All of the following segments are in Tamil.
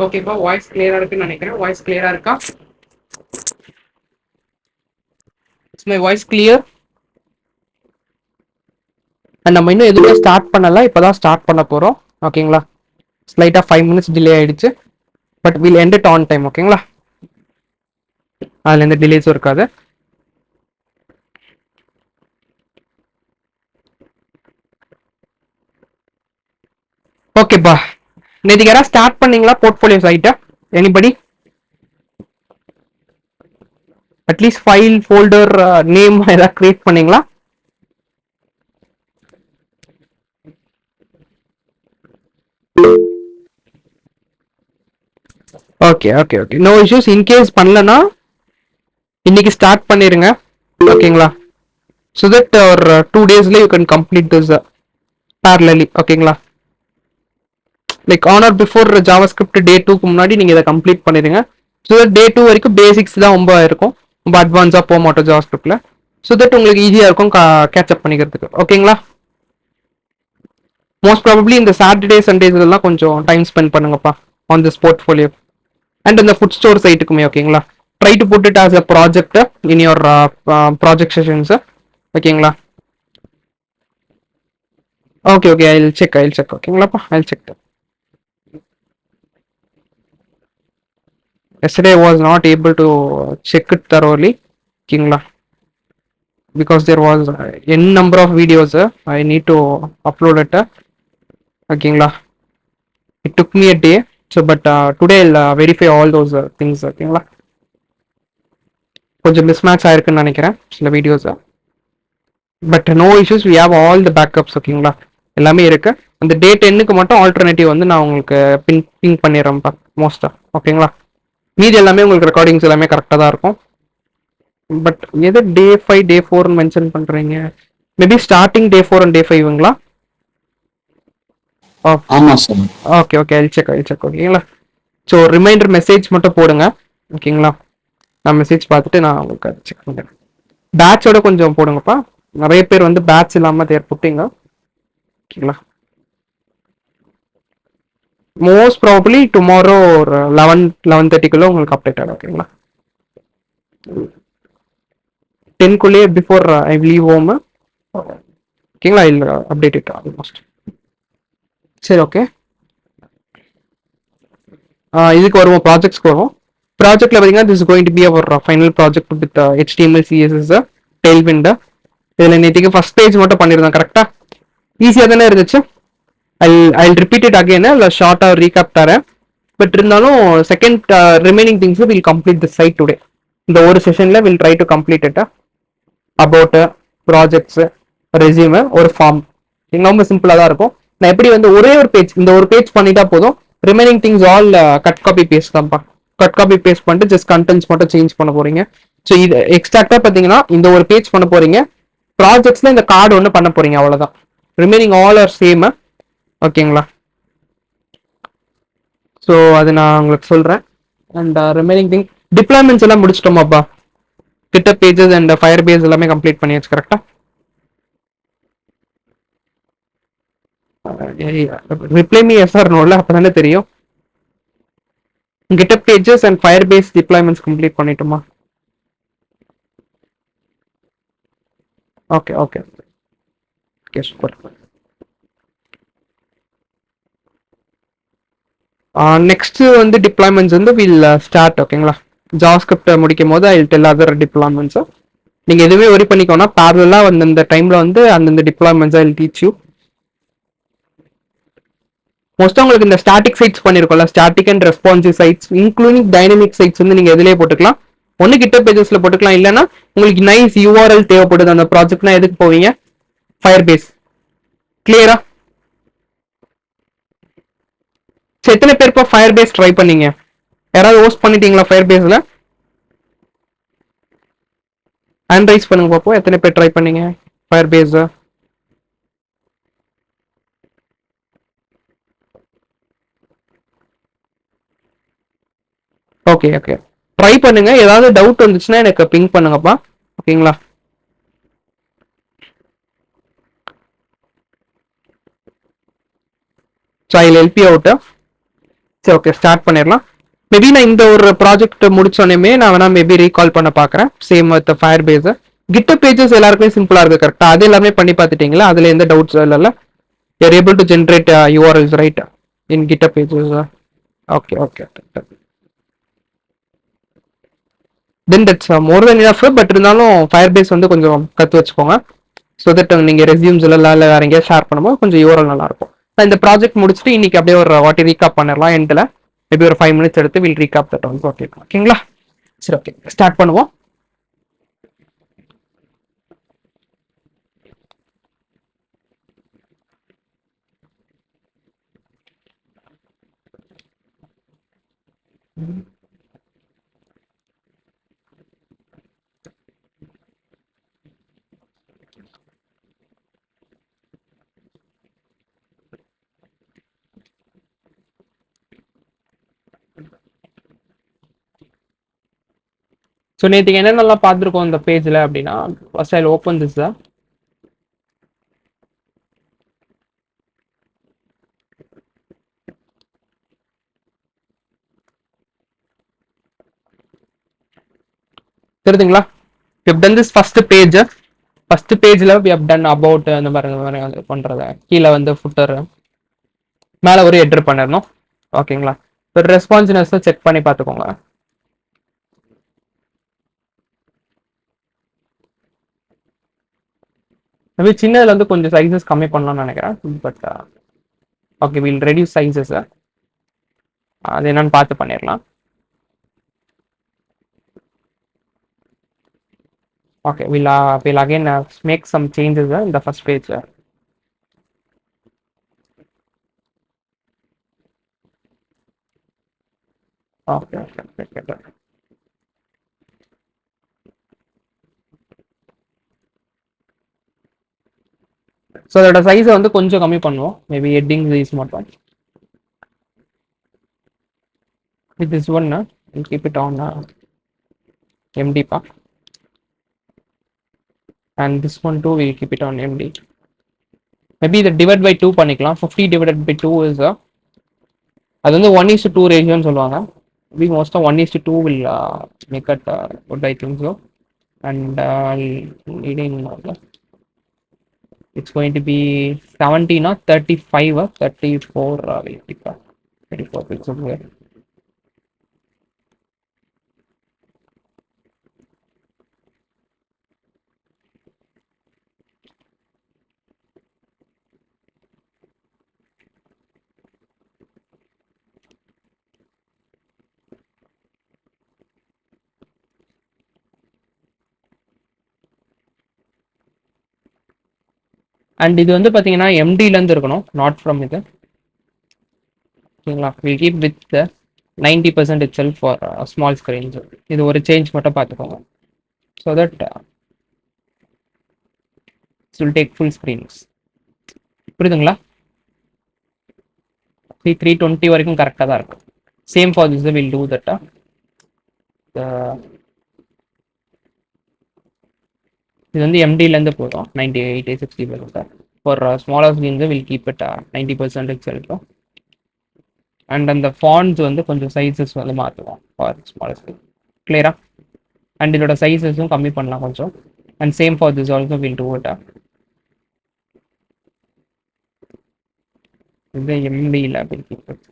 ஓகேப்பா, வாய்ஸ் கிளியரா இருக்குன்னு நினைக்கிறேன். வாய்ஸ் கிளியரா இருக்கா? It's my voice clear? And நம்ம இன்னும் எதுவுமே ஸ்டார்ட் பண்ணல, இப்போதான் ஸ்டார்ட் பண்ண போறோம். ஓகேங்களா? ஸ்லைட்டா 5 minutes டிலே ஆயிடுச்சு. But will end it on time. ஓகேங்களா? அதுல எந்த டிலேஸும் இருக்காது. ஓகேப்பா, நேற்றுக்கு யாராவது ஸ்டார்ட் பண்ணீங்களா போர்ட்ஃபோலியோ சைட்டை? Anybody? At least file folder name ஏதாவது கிரியேட் பண்ணீங்களா? Okay okay okay, no issues. In case பண்ணலன்னா இன்னைக்கு ஸ்டார்ட் பண்ணிருங்க. ஓகேங்களா? ஸோ தட் ஒரு 2 daysல you can complete this parallelly. ஓகேங்களா? Like on or before JavaScript day 2க்கு முன்னாடி நீங்க இதை கம்ப்ளீட் பண்ணிடுங்க. ஸோ தட் டே 2 வரைக்கும் பேசிக்ஸ் தான் ரொம்ப இருக்கும், ரொம்ப அட்வான்ஸாக போக மாட்டோம் ஜாவா ஸ்கிரிப்ட்ல. ஸோ தட் உங்களுக்கு ஈஸியாக இருக்கும் கேட்சப் பண்ணிக்கிறதுக்கு. ஓகேங்களா? மோஸ்ட் ப்ராபப்ளி இந்த சாட்டர்டே சண்டேஸ் எல்லாம் கொஞ்சம் டைம் ஸ்பெண்ட் பண்ணுங்கப்பா ஆன் திஸ் போர்ட்ஃபோலியோ அண்ட் இந்த ஃபுட் ஸ்டோர் சைட்டுக்குமே. ஓகேங்களா? Try to put it as a project in your project sessions. ஓகேங்களா? Okay okay, I will check. ஓகேங்களாப்பா, I will check. Yesterday I was not able to check it thoroughly. ஓகேங்களா? Because there was n number of videos I need to upload it. ஓகேங்களா? It took me a day. So but today I'll verify all those things. ஓகேங்களா? கொஞ்சம் மிஸ்மேட்ச் ஆயிருக்குன்னு நினைக்கிறேன் சில videos. But no issues, we have all the backups. ஓகேங்களா? எல்லாமே இருக்கு. அந்த டே 10க்கு மட்டும் ஆல்டர்னேட்டிவ் வந்து நான் உங்களுக்கு பிங் பண்ணிடுறேன்ப்பா மோஸ்டா. ஓகேங்களா? மீதி எல்லாமே உங்களுக்கு ரெக்கார்டிங்ஸ் எல்லாமே கரெக்டாக தான் இருக்கும். பட் எது டே 5 டே 4 மென்ஷன் பண்றீங்க? மேபி ஸ்டார்டிங் டே 4 அண்ட் டே 5ங்களா? ஆமா சார். ஓகே ஓகே, ஐ செக். ஓகேங்களா? ஸோ ரிமைண்டர் மெசேஜ் மட்டும் போடுங்க. ஓகேங்களா? நான் மெசேஜ் பார்த்துட்டு நான் உங்களுக்கு செக் பண்ணுறேன். பேட்சோட கொஞ்சம் போடுங்கப்பா. நிறைய பேர் வந்து பேட்ச் இல்லாமல் தேர் புட்டிங்க. ஓகேங்களா? மோஸ்ட் ப்ராபப்ளி டுமாரோ ஒரு 11-11:30 உங்களுக்கு அப்டேட் ஆகும். ஓகேங்களா? 10 பிஃபோர் ஐ லீவ் ஹோம். ஓகேங்களா? இல்லை அப்டேட் இட் ஆல்மோஸ்ட். சரி, ஓகே. இதுக்கு வருவோம், ப்ராஜெக்ட்ஸ்க்கு வருவோம். ப்ராஜெக்ட்ல பார்த்தீங்கன்னா this going to be our final project with HTML CSS Tailwind. இதில் நேற்றுக்கு ஃபர்ஸ்ட் பேஜ் மட்டும் பண்ணியிருந்தோம். கரெக்டாக ஈஸியாக தானே இருந்துச்சு. ஐ ரிப்பீட் இட் அகெயின், இல்லை ஷார்ட்டாக ரீகேப் தரேன். பட் இருந்தாலும் second remaining things will complete the site today. இந்த ஒரு செஷனில் will try to complete it. About projects, resume, ஒரு ஃபார்ம். ரொம்ப சிம்பிளாக தான் இருக்கும். நான் எப்படி வந்து ஒரே ஒரு பேஜ், இந்த ஒரு பேஜ் பண்ணிட்டா போதும். Remaining things all cut copy paste தான்ப்பா. கட் காப்பி பேஸ்ட் பண்ணிட்டு ஜஸ்ட் கண்டென்ட்ஸ் மட்டும் சேஞ்ச் பண்ண போறீங்க. ஸோ இது எக்ஸ்ட்ராக்டா பார்த்தீங்கன்னா இந்த ஒரு பேஜ் பண்ண போறீங்க. ப்ராஜெக்ட்ஸ்ல இந்த கார்டு ஒன்று பண்ண போறீங்க, அவ்வளோதான். Remaining all R same. ஓகேங்களா? ஸோ அது நான் உங்களுக்கு சொல்றேன். அண்ட் ரிமைனிங் திங் டிப்ளாய்மெண்ட்ஸ் எல்லாம் முடிச்சிட்டோமாப்பா. கிட்ட பேஜஸ் அண்ட் ஃபயர் பேஸ் எல்லாமே கம்ப்ளீட் பண்ணியாச்சு. கரெக்டா? ரிப்ளை மீ எஸ் ஆர் நோல, அப்பதானே தெரியும். GitHub pages and Firebase deployments complete பண்ணிட்டோமா? Okay okay okay, super. Next வந்து டிப்ளாய்மெண்ட்ஸ் வந்து வில் ஸ்டார்ட். ஓகேங்களா? ஜாவாஸ்கிரிப்ட் முடிக்கும் போது I will tell other deployments. நீங்க எதுவுமே ஒரி பண்ணிக்கோனா, பேரலா வந்து இந்த டைம்ல வந்து அந்தந்த deployments I will teach you. மோஸ்டா உங்களுக்கு இந்த ஸ்டாட்டிக் சைட்ஸ் பண்ணிருக்கோம்ல, static and responsive sites including dynamic sites வந்து நீங்க எதுலேயே போட்டுக்கலாம். ஒன்னு கிட்ட பேஜஸ்ல போட்டுக்கலாம், இல்லைன்னா உங்களுக்கு நைஸ் URL தேவைப்படுது அந்த ப்ராஜெக்ட்னா எதுக்கு போவீங்க? ஃபயர்பேஸ். கிளியரா? எத்தனை பேர் இப்போ ஃபயர்பேஸ் ட்ரை பண்ணீங்க? யாராவது ஹோஸ்ட் பண்ணிட்டீங்களா ஃபயர்பேஸ்ல? ஹேண்ட் ரைஸ் பண்ணுங்க பாப்போம், எத்தனை பேர் ட்ரை பண்ணீங்க ஃபயர்பேஸ்? ஓகே ஓகே, ட்ரை பண்ணுங்க. ஏதாவது டவுட் வந்துச்சுன்னா எனக்கு பிங் பண்ணுங்கப்பா. ஓகேங்களா? So I will help you out. சரி ஓகே ஸ்டார்ட் பண்ணிடலாம். மேபி நான் இந்த ஒரு ப்ராஜெக்ட் முடிச்சோடனே நான் வேணா மேபி ரீகால் பண்ண பார்க்குறேன். Same with Firebase. GitHub pages எல்லாருக்குமே சிம்பிளா இருக்கு கரெக்டா? அது எல்லாமே பண்ணி பார்த்துட்டீங்களா? அதுல எந்த டவுட்ஸ் இல்லைல்ல? You are able to generate URLs right in GitHub pages. Okay okay. Then that's more then enough. But இருந்தாலும் ஃபயர் பேஸ் வந்து கொஞ்சம் கற்று வச்சுக்கோங்க. ஸோ தட் நீங்கள் ரெஸ்யூம்ஸ் இல்லை வேற எங்கேயாவது ஷேர் பண்ணும்போது கொஞ்சம் யூஆர்எல் நல்லா இருக்கும். நான் இந்த ப்ராஜெக்ட் முடிச்சுட்டு இன்னைக்கு அப்படியே ஒரு வாட்டி ரீகாப் பண்ணிடலாம். எண்டில் மேபி ஒரு 5 minutes எடுத்து will recap that once. Okay ஓகேங்களா? சரி ஓகே ஸ்டார்ட் பண்ணுவோம். ஸோ நேற்றுக்கு என்னென்னலாம் பார்த்துருக்கோம் இந்த பேஜில் அப்படின்னா, ஃபர்ஸ்ட் ஐ ஓப்பன் திஸ் தான். தெரியுதுங்களா? we've done this first page. First பேஜில் we have done about அந்த மாதிரி பண்ணுறத. கீழே வந்து ஃபுட்டர், மேலே ஒரு ஹெட்டர் பண்ணிடணும். ஓகேங்களா? இப்போ ரெஸ்பான்சிவ்னஸை செக் பண்ணி பார்த்துக்கோங்க. மேபி சின்னதுல வந்து கொஞ்சம் சைஸஸ் கம்மி பண்ணலாம்னு நினைக்கிறேன். But okay will reduce sizes. அது என்னன்னு பார்த்து பண்ணிடலாம். Okay will again make some changes in the first page. Okay okay. So அதோட சைஸை வந்து கொஞ்சம் கம்மி பண்ணுவோம். மேபி ஹெட்டிங் சைஸ் மட்டும். with this one we'll keep it on MD pa, and this one too we'll keep it on MD. Maybe the divide by 2 பண்ணிக்கலாம். 50 divided by 2 is அது வந்து 1:2 ரேஷியோன்னு சொல்லுவாங்க. we most of 1:2 will make it what I think so. And leading it's going to be 70 not 35 34 we'll keep 34 pixels here. And இது வந்து பார்த்தீங்கன்னா எம்டிலேருந்து இருக்கணும், நாட் ஃப்ரம் இது. ஓகேங்களா? Will keep with 90% it self for small screens. இது ஒரு சேஞ்ச் மட்டும் பார்த்துக்கோங்க. So that will take full screens. புரியுதுங்களா? 320 வரைக்கும் கரெக்டாக தான் இருக்கும். Same for this will do that. இது வந்து எம்டிலேருந்து போதும் 98 60%. For smaller screens will keep it 90% self. And அந்த ஃபாண்ட்ஸ் வந்து கொஞ்சம் சைஸஸ் வந்து மாற்றுவோம் ஃபார் ஸ்மாலர் ஸ்க்ரீன். கிளியரா? அண்ட் இதோட சைஸஸும் கம்மி பண்ணலாம் கொஞ்சம். And same for this also will do it. இது எம்டியில் வில் கீப் இட்.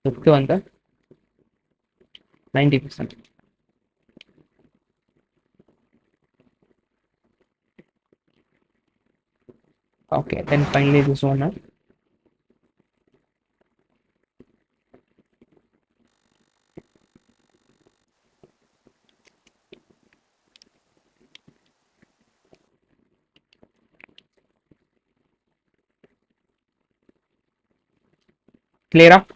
இதுக்கு வந்து 90%. Okay, then finally this one. Clear up?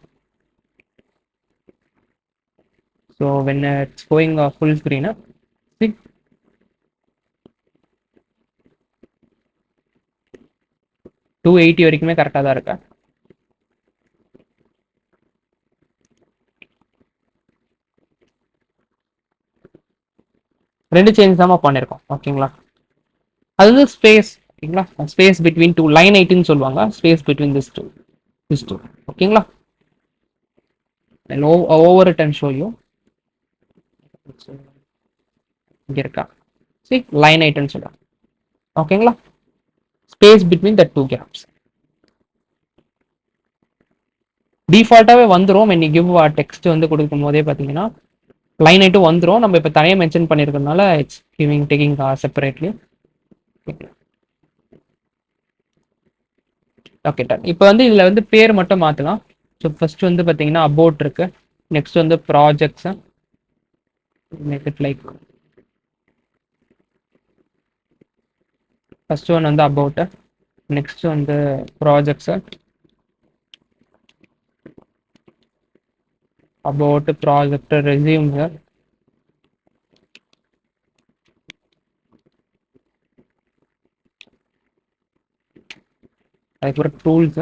So when it's going full screen up, see? 280 வரைக்குமே கரெக்டாக தான் இருக்கா? ரெண்டு சேஞ்ச் தான் பண்ணியிருக்கோம். ஓகேங்களா? அது வந்து ஸ்பேஸ். ஓகேங்களா? ஸ்பேஸ் பிட்வீன் டூ லைன் 18 சொல்லுவாங்க. Space between this two. this two. ஓகேங்களா? I'll over it and show you. இங்க இருக்கா? See, line items சொல்றேன். ஓகேங்களா? Space between the two gaps. டிஃபால்ட்டாவே வந்துரும் when you give text வந்து கொடுக்கும் போதே பாத்தீங்கன்னா லைன் ஐட்டும் வந்துரும். நம்ம இப்ப தனியா மென்ஷன் பண்ணிருக்கறதுனால it's giving taking separately. Okay done. இப்போ வந்து இதுல வந்து பேர் மட்டும் மாத்தலாம். ஸோ ஃபர்ஸ்ட் வந்து பாத்தீங்கன்னா அபவுட் இருக்கு, நெக்ஸ்ட் வந்து projects, make it like first one வந்து அபவுட், நெக்ஸ்ட் வந்து ப்ராஜெக்ட்ஸ், அபவுட் ப்ராஜெக்ட் ரெஸ்யூம்ஸ், அதுக்கப்புறம் டூல்ஸ்,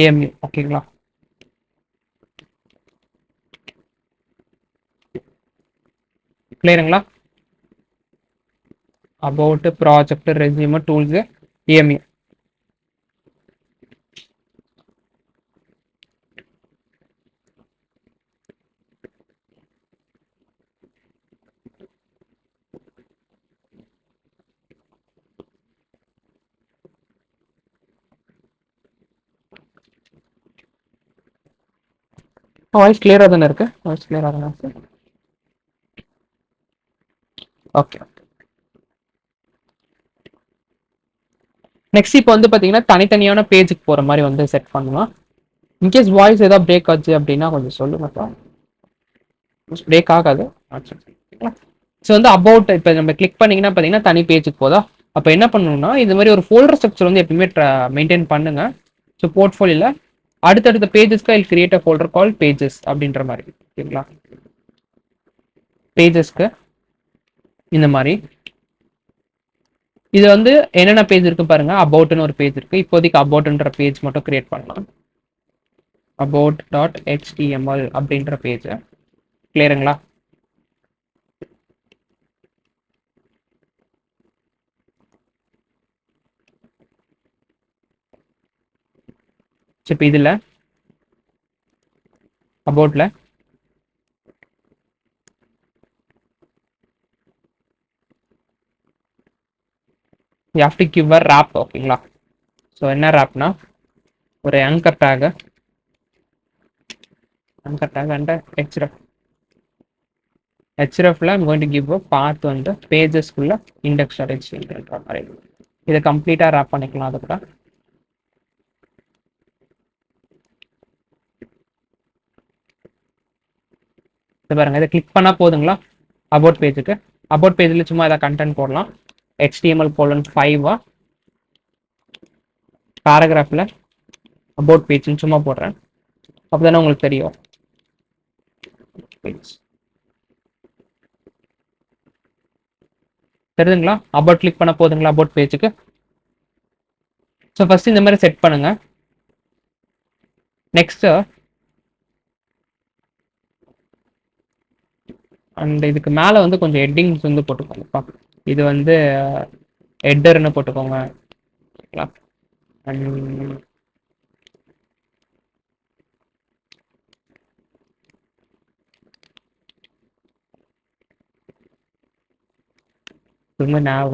ஏஎம்யூ. ஓகேங்களா? கிளியருங்களா? About project resume tools AMU. Voice கிளியரா தானே இருக்கு? வாய்ஸ் கிளியரா தானே இருக்கு? ஓகே. நெக்ஸ்ட் இப்போ வந்து பார்த்தீங்கன்னா தனித்தனியான பேஜுக்கு போகிற மாதிரி வந்து செட் பண்ணலாம். இன்கேஸ் வாய்ஸ் ஏதாவது பிரேக் ஆச்சு அப்படின்னா கொஞ்சம் சொல்லுங்கப்பா. பிரேக் ஆகாது. ஸோ வந்து அபவுட் இப்போ நம்ம கிளிக் பண்ணிங்கன்னா பார்த்தீங்கன்னா தனி பேஜுக்கு போதா. அப்போ என்ன பண்ணணும்னா இது மாதிரி ஒரு ஃபோல்டர் ஸ்ட்ரக்சர் வந்து எப்பயுமே மெயின்டைன் பண்ணுங்க. ஸோ போர்ட்ஃபோலியோல அடுத்தடுத்த பேஜஸ்க்கு I create a folder call pages அப்படின்ற மாதிரி. ஓகேங்களா? பேஜஸ்க்கு இந்த மாதிரி இது வந்து என்னென்ன பேஜ் இருக்கு பாருங்க. அபவுட்னு ஒரு பேஜ் இருக்கு. இப்போதைக்கு அபவுட்ன்ற பேஜ் மட்டும் கிரியேட் பண்ணலாம். அபவுட் டாட் HTML அப்படின்ற பேஜ். கிளியருங்களா? இப்போ இதுல அபவுட்ல you have to give a wrap. ஓகேங்களா? ஸோ என்ன wrapனா ஒரு anchor tag and href. hrefல I'm going to give a path வந்து pages குள்ள index.html மாதிரி. இதை கம்ப்ளீட்டா wrap பண்ணிக்கலாம். அது கூட பாருங்க, இதை கிளிக் பண்ணா போதுங்களா அபவுட் பேஜுக்கு. அபவுட் பேஜ்ல சும்மா ஏதாவது கண்டென்ட் போடலாம். HTML:5 பேராகிராஃப்ல அபவுட் பேஜ்னு சும்மா போடுறேன். அப்பதானே உங்களுக்கு தெரியும். தெரியுதுங்களா? அபவுட் கிளிக் பண்ண போதுங்களா அபவுட் பேஜுக்கு. ஸோ ஃபர்ஸ்ட் இந்த மாதிரி செட் பண்ணுங்க. நெக்ஸ்ட் அண்ட் இதுக்கு மேலே வந்து கொஞ்சம் ஹெட்டிங்ஸ் வந்து போட்டுக்கோங்கப்பா. இது வந்து ஹெட்டர்னு போட்டுக்கோங்க. nav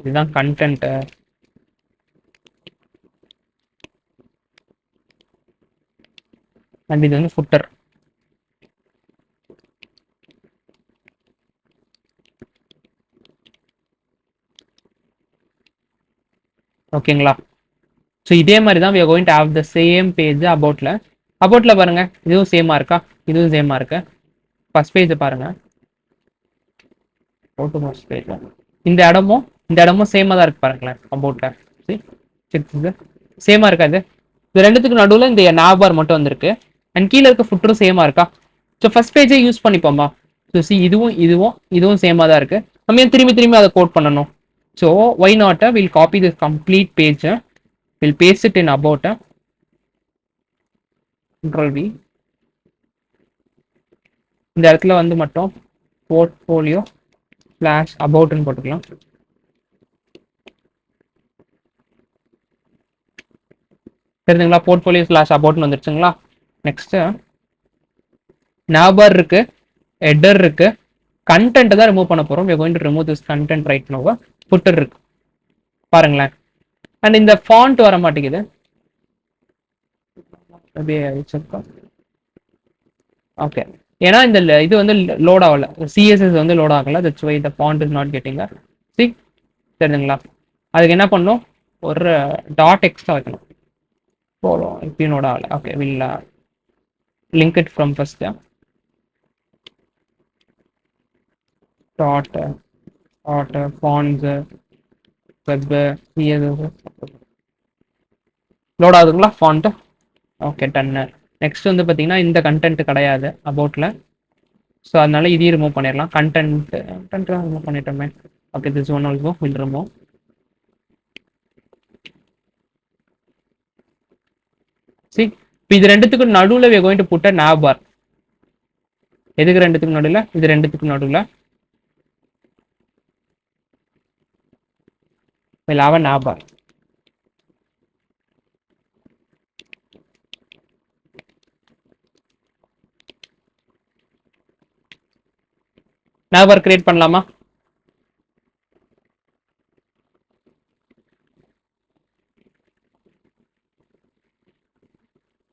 இதுதான் கண்டென்ட். அண்ட் இது வந்து ஃபுட்டர். ஓகேங்களா? ஸோ இதே மாதிரி தான் we are going to have the same page அபவுட்ல. அபவுட்ல பாருங்க, இதுவும் சேமா இருக்கா? இதுவும் சேமா இருக்கு. ஃபர்ஸ்ட் பேஜ் பாருங்க. ஃபர்ஸ்ட் பேஜ் இந்த இடமும் சேமா தான் இருக்கு பாருங்களேன். அபவுட்ல சேமா இருக்காது. இது ரெண்டுத்துக்கு நடுவில் இந்த nav bar மட்டும் வந்திருக்கு. அண்ட் கீழே இருக்க ஃபுட்டரும் சேமா இருக்கா? ஸோ ஃபர்ஸ்ட் பேஜே யூஸ் பண்ணிப்போமா. ஸோ சி இதுவும் சேமா தான் இருக்கு. நம்ம ஏன் திரும்பி அதை கோட் பண்ணணும்? So why not will copy this complete page, will paste it in about, Ctrl V. இந்த இடத்துல வந்து மட்டும் போர்ட்ஃபோலியோ ஸ்லாஷ் அபவுட்னு போட்டுக்கலாம். தெரிஞ்சுங்களா? போர்ட்ஃபோலியோ ஸ்லாஷ் அபவுட்னு வந்துருச்சுங்களா? நெக்ஸ்ட் நாபார் இருக்கு, ஹெட்டர் இருக்கு, கண்டென்ட் தான் ரிமூவ் பண்ண போறோம். we are going to remove this content right now. footer இருக்கு பாருங்களேன். அண்ட் இந்த ஃபாண்ட் வர மாட்டேங்குது. ஓகே, ஏன்னா இந்த இது வந்து லோட் ஆகல, சிஎஸ்எஸ் வந்து லோட் ஆகல. That's why the font is not getting. See தெரியுதுங்களா? அதுக்கு என்ன பண்ணும், ஒரு டாட் எக்ஸ்ட்ரா வைக்கணும். போதும், இப்பயும் லோட் ஆகல. Okay, will link it from first. Dot dot fonts web CSS load ஆகுதுங்களா ஃபாண்ட்? ஓகே, டன்னு. நெக்ஸ்ட் வந்து பார்த்தீங்கன்னா இந்த கண்டென்ட் கிடையாது அபவுட்ல, ஸோ அதனால இதையும் ரிமூவ் பண்ணிடலாம். கண்டென்ட் ரிமூவ் பண்ணிட்டோமே. Okay, this one also will remove. C, இப்போ இது ரெண்டுத்துக்கும் நடுவில் we are going to put a nav bar. எதுக்கு ரெண்டுத்துக்கும் நடுவில்? இது ரெண்டுத்துக்கும் நடுவில் we'll have a nav bar. nav bar create பண்ணலாமா?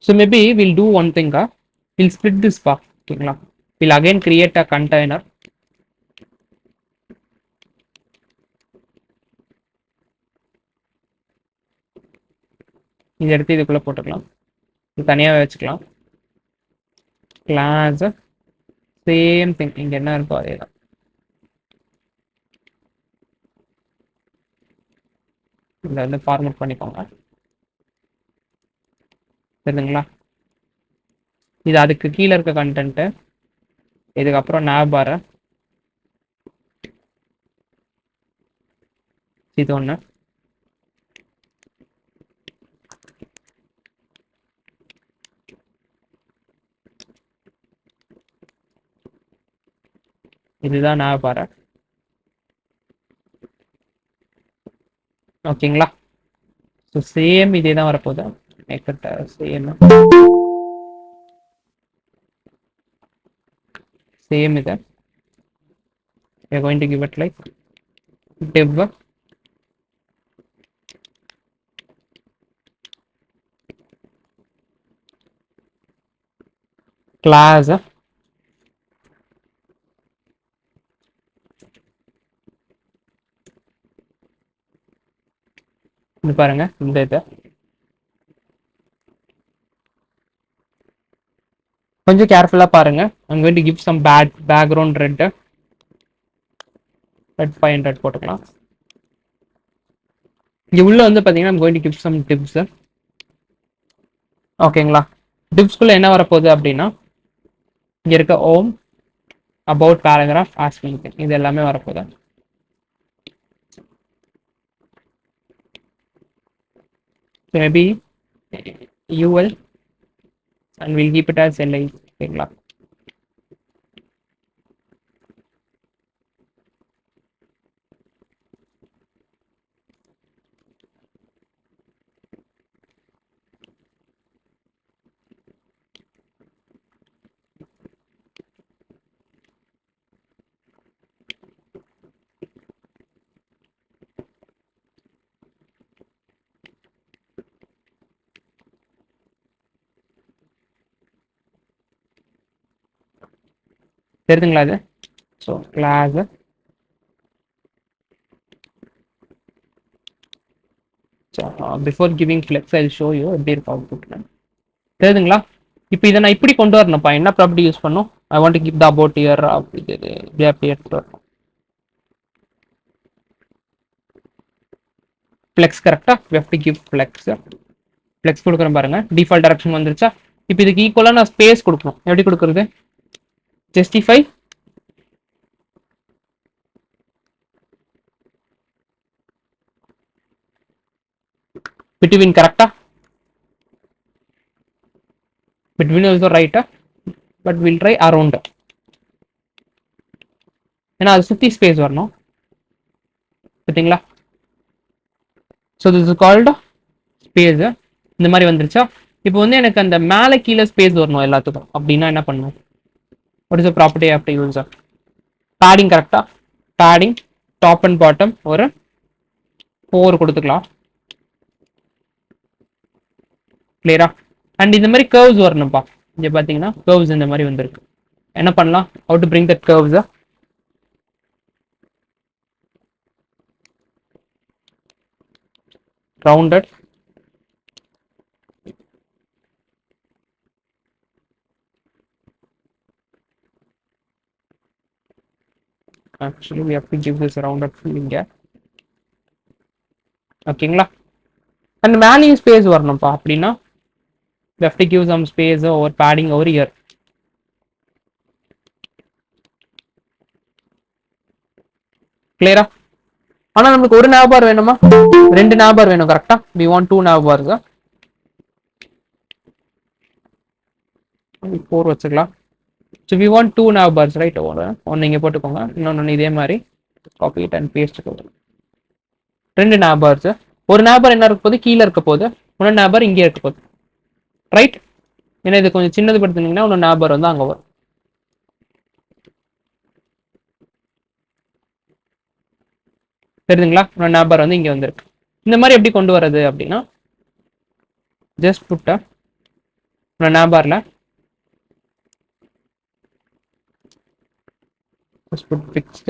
So maybe we'll do one thing. We'll split this bar. ஓகேங்களா? we'll again create a container. இதை எடுத்து இதுக்குள்ள போட்டுக்கலாம். இது தனியாகவே வச்சுக்கலாம். கிளாஸ் சேம் திங், இங்க என்ன இருக்கோ அதே தான். இதில் வந்து ஃபார்மேட் பண்ணிக்கோங்க. தெரியுதுங்களா? இது அதுக்கு கீழே இருக்க கண்டென்ட்டு. இதுக்கப்புறம் nav bar இது ஒன்று. இதுதான் nav bar. ஓகேங்களா? ஸோ சேம் இதே தான் வரப்போகுது. சேம் இது we are going to give it like div class இது பாருங்க, இந்த இது கொஞ்சம் கேர்ஃபுல்லா பாருங்க. I'm going to give some background red 500 போட்டுக்கலாம். இங்க உள்ள வந்து பாத்தீங்கன்னா I'm going to give some divs. ஓகேங்களா? divsக்குள்ள என்ன வரப்போகுது அப்படின்னா, இங்க இருக்க home, about, paragraph, ask anything இது எல்லாமே வரப்போகுது. maybe ul and we'll keep it as li. ஓகேங்களா? தெரியுதுங்களா இது? So class before giving flex I show you எப்படி இருக்கு அவுட்புட். தெரியுதுங்களா? இப்போ இதை நான் இப்படி கொண்டு வரணும்ப்பா. என்ன ப்ராப்பர்ட்டி யூஸ் பண்ணும்? I want to give the about year flex கரெக்டா? we have to give flex கொடுக்குறேன் பாருங்க. டிஃபால்ட் டைரக்ஷன் வந்துருச்சா? இப்போ இதுக்கு ஈக்குவலாக நான் ஸ்பேஸ் கொடுக்கணும். எப்படி கொடுக்குறது? justify between கரெக்டா? between also right, but we'll try around. ஏன்னா அது சுற்றி ஸ்பேஸ் வரணும். பார்த்தீங்களா? So this is called space. இந்த மாதிரி வந்துருச்சா? இப்போ வந்து எனக்கு அந்த மேலே கீழே ஸ்பேஸ் வரணும் எல்லாத்துக்கும். அப்படின்னா என்ன பண்ணணும்? What is the property of use? Padding கரெக்டா? பேடிங் டாப் அண்ட் பாட்டம் ஒரு 4 கொடுத்துக்கலாம். கிளியரா? அண்ட் இந்த மாதிரி கர்வ்ஸ் வரணும்ப்பா. இங்கே பார்த்தீங்கன்னா கர்வ்ஸ் இந்த மாதிரி வந்திருக்கு. என்ன பண்ணலாம்? How to bring that curves? rounded actually we have to give this rounded feeling here. ஓகேங்களா? அண்ட் மேலேயும் ஸ்பேஸ் வரணும்ப்பா. அப்படின்னா we have to give some space or padding over here. கிளியரா? ஆனா நமக்கு ஒரு nav bar வேணுமா? 2 nav bar வேணும். கரெக்டா? we want 2 nav bars. 4 வச்சுக்கலாம். so we want 2 nav bars, right? ஒன்னு இங்க போட்டுக்கோங்க, இன்னொன்னு இதே மாதிரி copy it and paste it. 2 nav bars. ஒரு nav bar என்ன இருக்க போகுது? கீழே இருக்க போகுது. இன்னொரு nav bar இங்கே இருக்க போகுது, ரைட்? ஏன்னா இது கொஞ்சம் சின்னது படுத்துனீங்கன்னா இன்னொரு nav bar வந்து அங்க வரும். தெரியுதுங்களா? இன்னொரு nav bar வந்து இங்க வந்திருக்கு. இந்த மாதிரி எப்படி கொண்டு வரது அப்படின்னா, ஜஸ்ட் புட்ட nav barல just put fixed.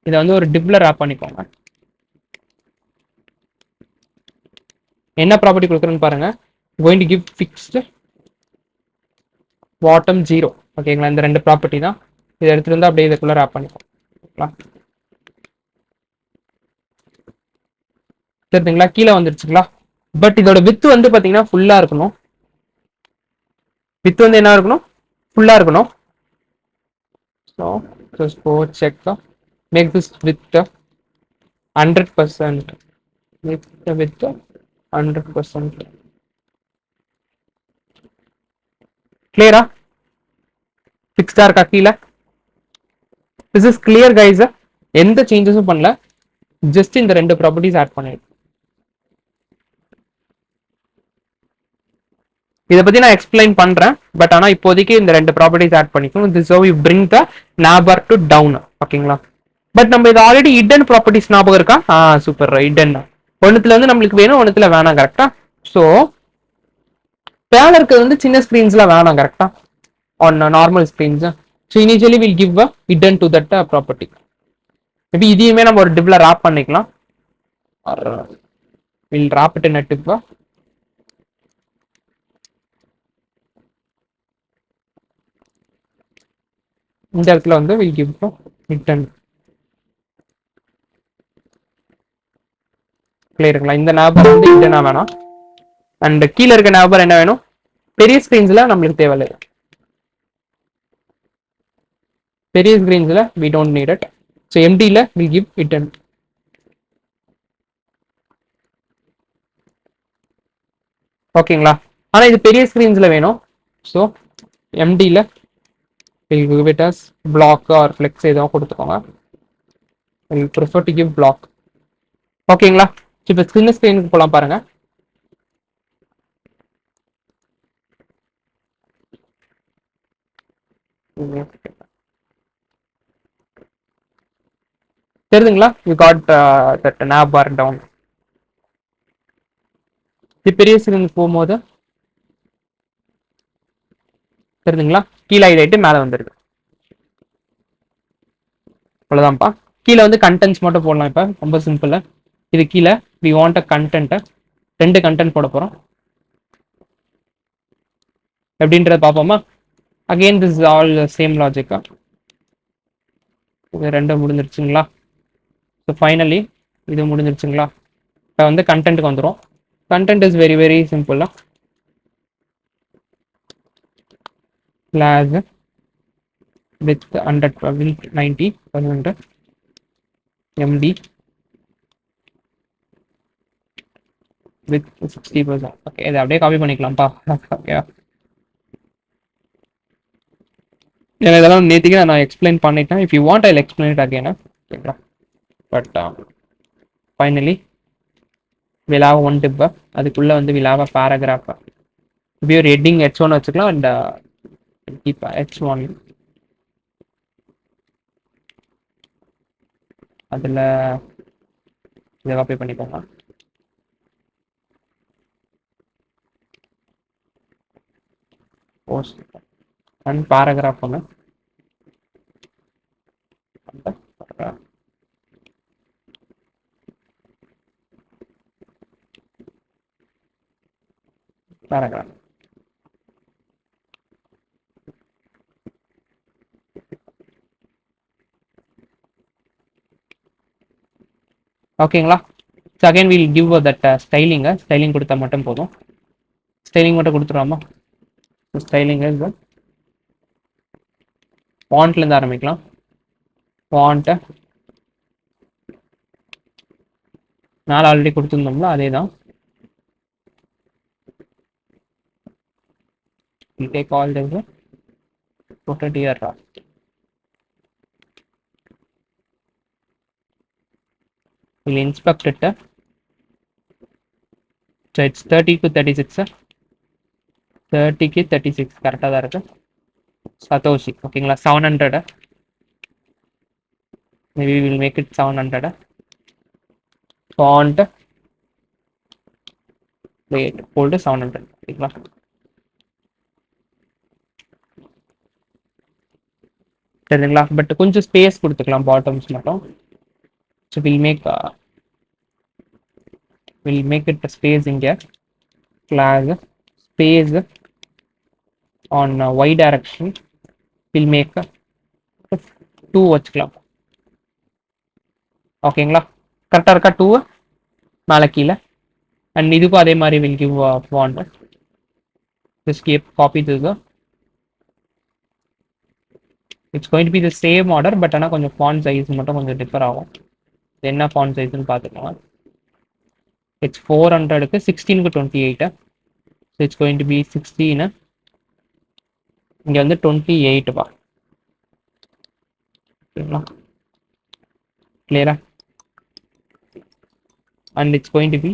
இதை வந்து ஒரு டிப்ல ராப் பண்ணிக்கோங்க. என்ன ப்ராப்பர்ட்டி கொடுக்குறேன்னு பாருங்க. going to give fixed bottom 0. ஓகேங்களா? இந்த 2 ப்ராப்பர்ட்டி தான். இதை எடுத்துட்டு வந்து அப்படியே இதுக்குள்ள ராப் பண்ணிக்கோங்க. தெரியுதுங்களா? கீழே வந்துருச்சுங்களா? பட் இதோட வித்து வந்து பாத்தீங்கன்னா ஃபுல்லா இருக்கணும். வித்து வந்து என்ன இருக்கணும்? ஃபுல்லா இருக்கணும். so just go check make this width 100%. make the width 100%. clear? fixed இருக்கா கீழே? this is clear guys. எந்த சேஞ்சஸும் பண்ணல, ஜஸ்ட் இந்த 2 ப்ராப்பர்ட்டிஸ் ஆட் பண்ணிருக்கேன். இதை பத்தி நான் எக்ஸ்பிளைன் பண்றேன், பட் ஆனா இப்போதைக்கு இந்த 2 ப்ராப்பர்ட்டிஸ் ஆட் பண்ணிக்கணும். this is how you bring the nav bar to down. ஓகேங்களா? பட் நம்ம இது ஆல்ரெடி ஹிடன் ப்ராப்பர்ட்டிஸ் ஞாபகம் இருக்கா? சூப்பர். ஹிடன் ஒன்னுத்துல வந்து நம்மளுக்கு வேணும், ஒன்னுத்துல வேணாம். கரெக்டா? ஸோ மேல இருக்கிறது வந்து சின்ன ஸ்கிரீன்ஸ்ல வேணாம். கரெக்டா? On normal screens. So initially we'll give a hidden to that property. Maybe இதையுமே நம்ம ஒரு டிப்ல ராப் பண்ணிக்கலாம். We'll wrap it in a tip. இந்த இடத்துல வந்து வில் கிவ் hidden. கிளியருங்களா? இந்த ஞாபகம் வந்து ஹிடனா வேணாம். அண்ட் கீழே இருக்க ஞாபகம் என்ன வேணும்? பெரிய ஸ்கிரீன்ஸ்ல நம்மளுக்கு தேவையில்லை. பெரிய ஸ்கிரீன்ஸ்ல we don't need it. so emptyல we give hidden. ஓகேங்களா? ஆனா இது பெரிய ஸ்கிரீன்ஸ்ல வேணும். ஸோ எம்டில we'll give it as block or flex ஏதோ கொடுத்துக்கோங்க. we'll prefer to give block. ஓகேங்களா? இப்போ சின்ன ஸ்கிரீனுக்கு போலாம் பாருங்க. தெரியுதுங்களா? you got that nav bar down. இது பெரிய ஸ்கிரீனுக்கு போகும்போது தெரியுதுங்களா? கீழே இதாயிட்டு மேலே வந்துருக்கு. அவ்வளோதான்ப்பா. கீழே வந்து கண்டென்ட்ஸ் மட்டும் போடலாம். இப்போ ரொம்ப சிம்பிள். இது கீழே வி வாண்ட் அ கண்டென்ட்டை 2 கண்டென்ட் போட போகிறோம். எப்படின்றத பார்ப்போமா? Again this is all same லாஜிக்கா. இது 2 முடிஞ்சிருச்சுங்களா? ஸோ ஃபைனலி இது முடிஞ்சிருச்சுங்களா? இப்போ வந்து கண்டென்ட்டுக்கு வந்துடும். கண்டென்ட் இஸ் வெரி வெரி சிம்பிளா. Class with 90% MD with 60%. Okay, இதை அப்படியே காப்பி பண்ணிக்கலாம்ப்பா. ஓகே, ஏன்னா இதெல்லாம் நேற்றுக்கு நான் எக்ஸ்பிளைன் பண்ணிட்டேன். If you want I explain it again. ஓகேங்களா? But finally will have one div. அதுக்குள்ளே வந்து வில் ஹாவ் அ பேராகிராஃப். இப்படி ஒரு ஹெட்டிங் H1 வச்சுக்கலாம். அண்ட் இப்போ H1 அதில் இதை காப்பி பண்ணிக்கோங்க. போஸ்ட் அண்ட் பேராகிராஃப் ஒன்று. பேராகிராஃப் ஓகேங்களா? So again will give that styling கொடுத்தா மட்டும் போதும். ஸ்டைலிங் மட்டும் கொடுத்துருவாமா? ஸ்டைலிங் ஃபாண்ட்லேருந்து ஆரம்பிக்கலாம். ஃபாண்ட்டு மேலே ஆல்ரெடி கொடுத்துருந்தோம்ல, அதே தான். We take all this, put it here. We'll inspect it. So it's 30 to 36. 30 to 36 கரெக்டாக தான் இருக்கு. சதோஷி ஓகேங்களா? 700. Maybe we will make it 700. Font weight hold 700. ஓகேங்களா? சரிங்களா? பட் கொஞ்சம் ஸ்பேஸ் கொடுத்துக்கலாம் பாட்டம்ஸ் மட்டும். So we'll make it space இங்கே. flag space on y direction will make 2 வச்சுக்கலாம். ஓகேங்களா? கரெக்டாக இருக்கா? 2 மேலே கீழே. அண்ட் இதுக்கும் அதே மாதிரி will give font. Just copy this. It's going to be the same order, but ஆனால் கொஞ்சம் font size மட்டும் கொஞ்சம் டிஃபர் ஆகும். என்ன font sizeன்னு பார்த்துக்கலாம். It's 400க்கு 16க்கு 28. So it's going to be 16. இங்கே வந்து 28 பா. ஓகேங்களா? கிளியரா? And it's going to be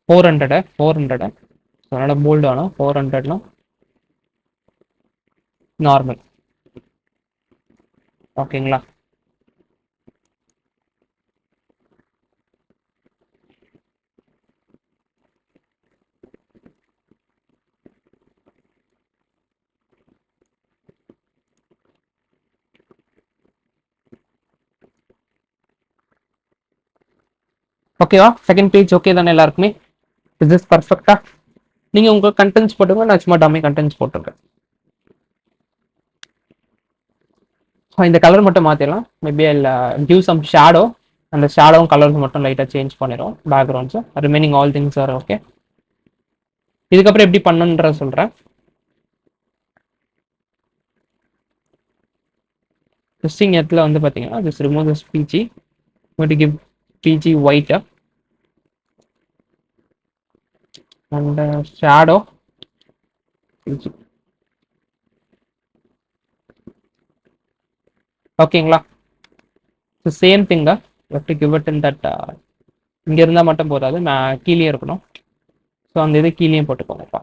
400. அதனால போல்டு ஆனா 400னா நார்மல். ஓகேங்களா? ஓகேவா? செகண்ட் பேஜ் ஓகே தானே எல்லாருக்குமே? இஸ் திஸ் பர்ஃபெக்டா? நீங்கள் உங்கள் கண்டென்ட்ஸ் போட்டுங்க, நான் சும்மா டம்மி கண்டென்ட்ஸ் போட்டிருக்கேன். இந்த கலர் மட்டும் மாற்றிடலாம். Maybe I give some shadow. அந்த ஷேடோவும் கலர்ஸ் மட்டும் லைட்டாக சேஞ்ச் பண்ணிடும் backgrounds. Remaining all things are okay. இதுக்கப்புறம் எப்படி பண்ணுன்ற சொல்கிறேன். லிஸ்டிங் இடத்துல வந்து பார்த்தீங்கன்னா just remove this BG. To give BG white and shadow BG. ஓகேங்களா? So same thing to give it in that. இங்கே இருந்தால் மட்டும் போதாது, நான் கீழே இருக்கணும். ஸோ அந்த இது கீழேயும் போட்டுக்கோங்கப்பா.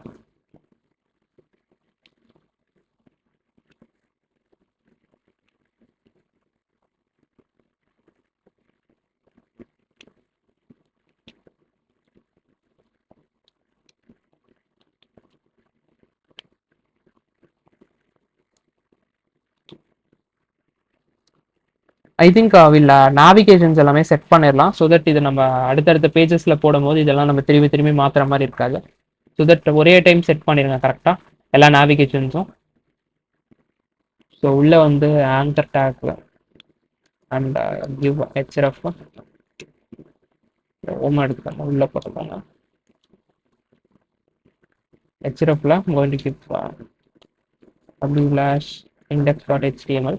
ஐ திங்க் வில் நேவிகேஷன்ஸ் எல்லாமே செட் பண்ணிடலாம். ஸோ தட் இது நம்ம அடுத்தடுத்த பேஜஸில் போடும்போது இதெல்லாம் நம்ம திரும்பி திரும்பி மாற்றுற மாதிரி இருக்காது. ஸோ தட் ஒரே டைம் செட் பண்ணிடுங்க கரெக்டாக எல்லா நேவிகேஷன்ஸும். ஸோ உள்ளே வந்து anchor tag and give href ஓம் எடுத்துக்காங்க உள்ளே போட்டுக்கோங்க. ஹெச்எஃப்ல கோயிங் டு கிவ் w/index.html.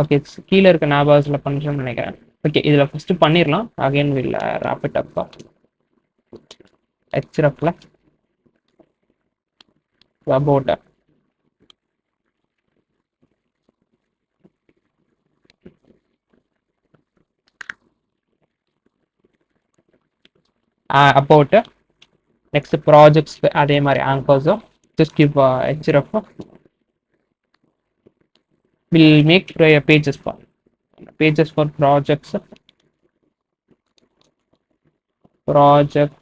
ஓகே, கீழே இருக்க நாபாஸில் பண்ணுறேன்னு நினைக்கிறேன். ஓகே, இதில் ஃபஸ்ட்டு பண்ணிடலாம். அகைன் வில் ராப் இட் அப்பா. ஹெச்ரப்பில் அபவுட் அபவுட் நெக்ஸ்ட் ப்ராஜெக்ட்ஸ் அதே மாதிரி ஆங்கர்ஸும் just give href will make pages for projects project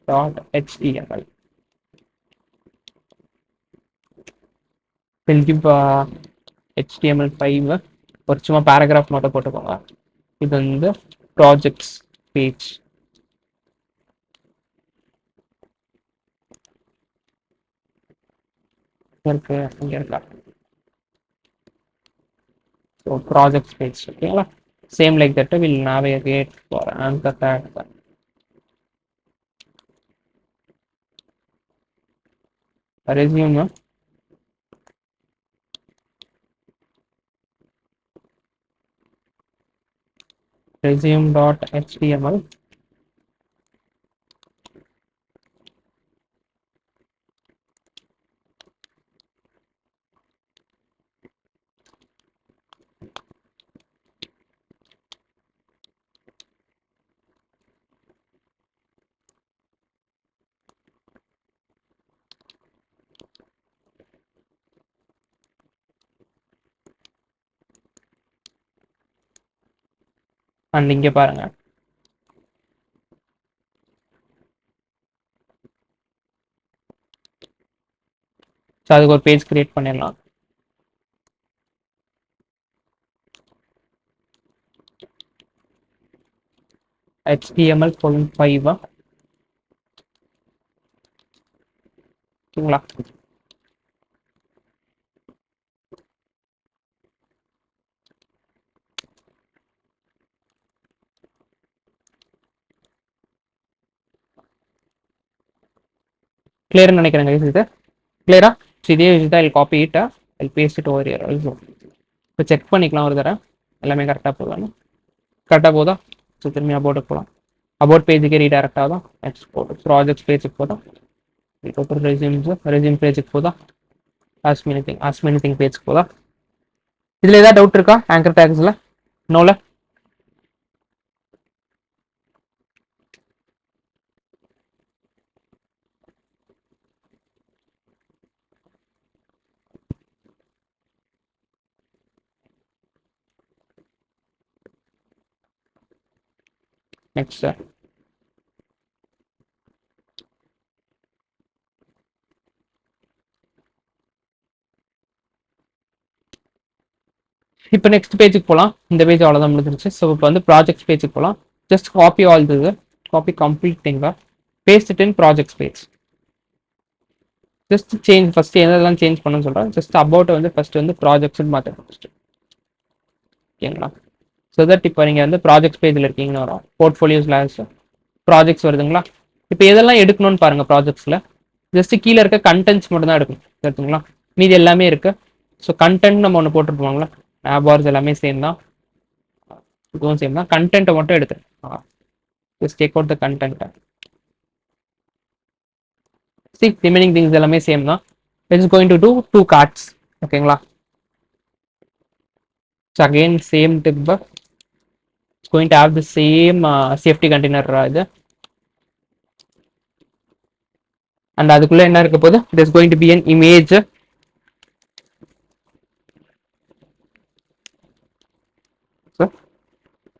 dot html will give html5 ஒரு சும்மா பேராகிராஃப் மட்டும் போட்டுக்கோங்க. இது வந்து ப்ராஜெக்ட்ஸ் பேஜ் இருக்கு, இங்கே இருக்கா. ஸோ ப்ராஜெக்ட்ஸ் பேஜ் ஓகேங்களா. Same like that will navigate for anchor tag resume resume.html and இங்கே பாருங்க. ஸோ அதுக்கு ஒரு பேஜ் கிரியேட் பண்ணிடலாம். HTML:5 ஓகேங்களா. கிளியர்னு நினைக்கிறேங்க. இது கிளியரா. ஸோ இதே விஷயத்தை I copy it, I paste it over here also. இப்போ செக் பண்ணிக்கலாம் ஒரு தடவை எல்லாமே கரெக்டாக போகலான்னு. கரெக்டாக போதா? ஸோ திரும்பி அபவுட்டுக்கு போகலாம். அபவுட் பேஜுக்கு ரீடைரக்ட் ஆகுதா? நெக்ஸ்ட் போதும் ப்ராஜெக்ட் பேஜுக்கு போதும். இப்போ ரெஸ்யூம் பேஜுக்கு போதா? ஆஸ்க் மெனி திங் பேஜுக்கு போதா? இதில் ஏதாவது டவுட் இருக்கா ஆங்கர் டேக்ஸில்? நோல. நெக்ஸ்ட் சார், இப்போ நெக்ஸ்ட் பேஜுக்கு போகலாம். இந்த பேஜ் அவ்வளோதான் முடிஞ்சிருச்சு. ஸோ இப்போ வந்து ப்ராஜெக்ட் பேஜுக்கு போகலாம். ஜஸ்ட் காப்பி ஆல் இது, காப்பி கம்ப்ளீட் திங்கா, paste it in projects page. Just change first எதெல்லாம் சேஞ்ச் பண்ணணும்னு சொல்கிறேன். ஜஸ்ட் அபவுட் வந்து ஃபர்ஸ்ட் வந்து ப்ராஜெக்ட்ஸ்னு மாற்றணும் ஃபர்ஸ்ட். ஓகேங்களா. ஸோ தட் இப்போ நீங்கள் வந்து ப்ராஜெக்ட்ஸ் பேஜில் இருக்கீங்கன்னு வரும். போர்ட்ஃபோலியோஸ் ப்ராஜெக்ட்ஸ் வருதுங்களா. இப்போ எதெல்லாம் எடுக்கணும்னு பாருங்க ப்ராஜெக்ட்ஸில். ஜஸ்ட் கீழே இருக்க கண்டென்ட்ஸ் மட்டும் தான் எடுக்கணும் சரிங்களா. மீதி எல்லாமே இருக்கு. ஸோ கண்டென்ட் நம்ம ஒன்று போட்டுருப்போங்களா, ஆபார்ஸ் எல்லாமே சேம் தான், இதுவும் சேம் தான். கண்டென்ட்டை மட்டும் எடுத்து just take out the content. See remaining things எல்லாமே சேம் தான். It's going to do 2 cards ஓகேங்களா. So again same tip, it's going to have the same safety container இது. அண்ட் அதுக்குள்ள என்ன இருக்க போது, it is going to be an image.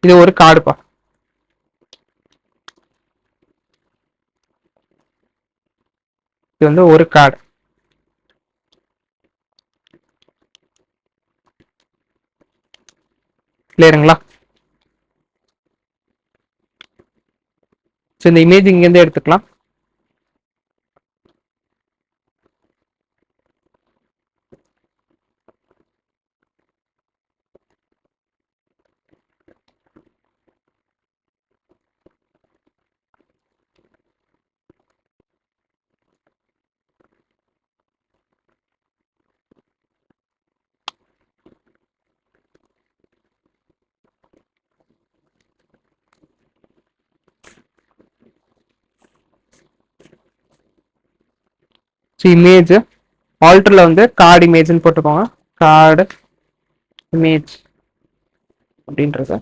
இது ஒரு கார்டுப்பா. இது வந்து ஒரு கார்டு. கிளியருங்களா. ஸோ இந்த இமேஜ் இங்கேருந்து எடுத்துக்கலாம். இமேஜ் ஆல்டர்ல வந்து கார்டு இமேஜ்னு போட்டுக்கோங்க. கார்டு இமேஜ் அப்படின்றது.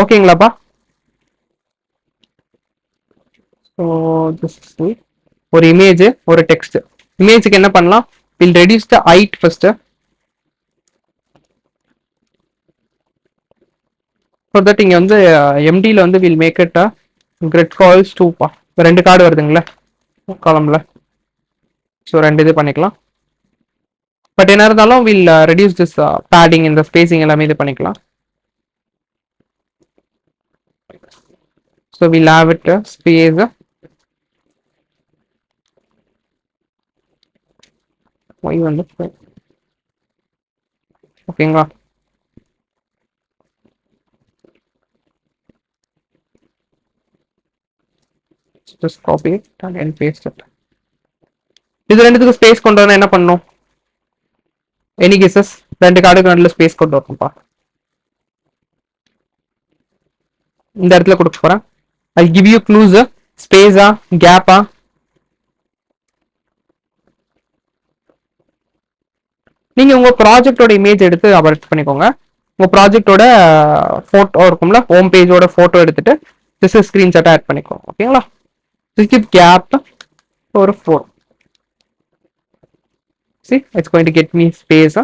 ஓகேங்களாப்பா? ஸோ ஒரு இமேஜ் ஒரு டெக்ஸ்ட். இமேஜுக்கு என்ன பண்ணலாம்? We'll reduce the height first. For that இங்க வந்து எம்டியில் வந்து we'll make it grid cols டூப்பா. ரெண்டு கார்டு வருதுங்களா காலம்ல. ஸோ ரெண்டு இது பண்ணிக்கலாம். பட் என்ன இருந்தாலும் வில் ரெடியூஸ் திஸ் பேடிங் இந்த ஸ்பேசிங் எல்லாமே இது பண்ணிக்கலாம். So we'll have it space Y வந்து ஓகேங்களா? just copy it and then paste it. இது ரெண்டுத்துக்கு ஸ்பேஸ் கொண்டு வரணும் என்ன பண்ணணும்? Any guesses? ரெண்டு கார்டுக்கு நடுவில் ஸ்பேஸ் கொண்டு வரணும்ப்பா. இந்த இடத்துல கொடுக்க போறேன். I give you clues. ஸ்பேஸா கேப்பா? நீங்க உங்க ப்ராஜெக்டோட இமேஜ் எடுத்து அப்லோட் பண்ணிக்கோங்க. உங்க ப்ராஜெக்டோட போட்டோ இருக்கும்ல, ஹோம் பேஜோட போட்டோ எடுத்துட்டு ஜஸ்ட் ஸ்கிரீன்ஷாட் ஆட் பண்ணிக்கோங்க. ஓகேங்களா? skip gap for 4. see it's going to get me space.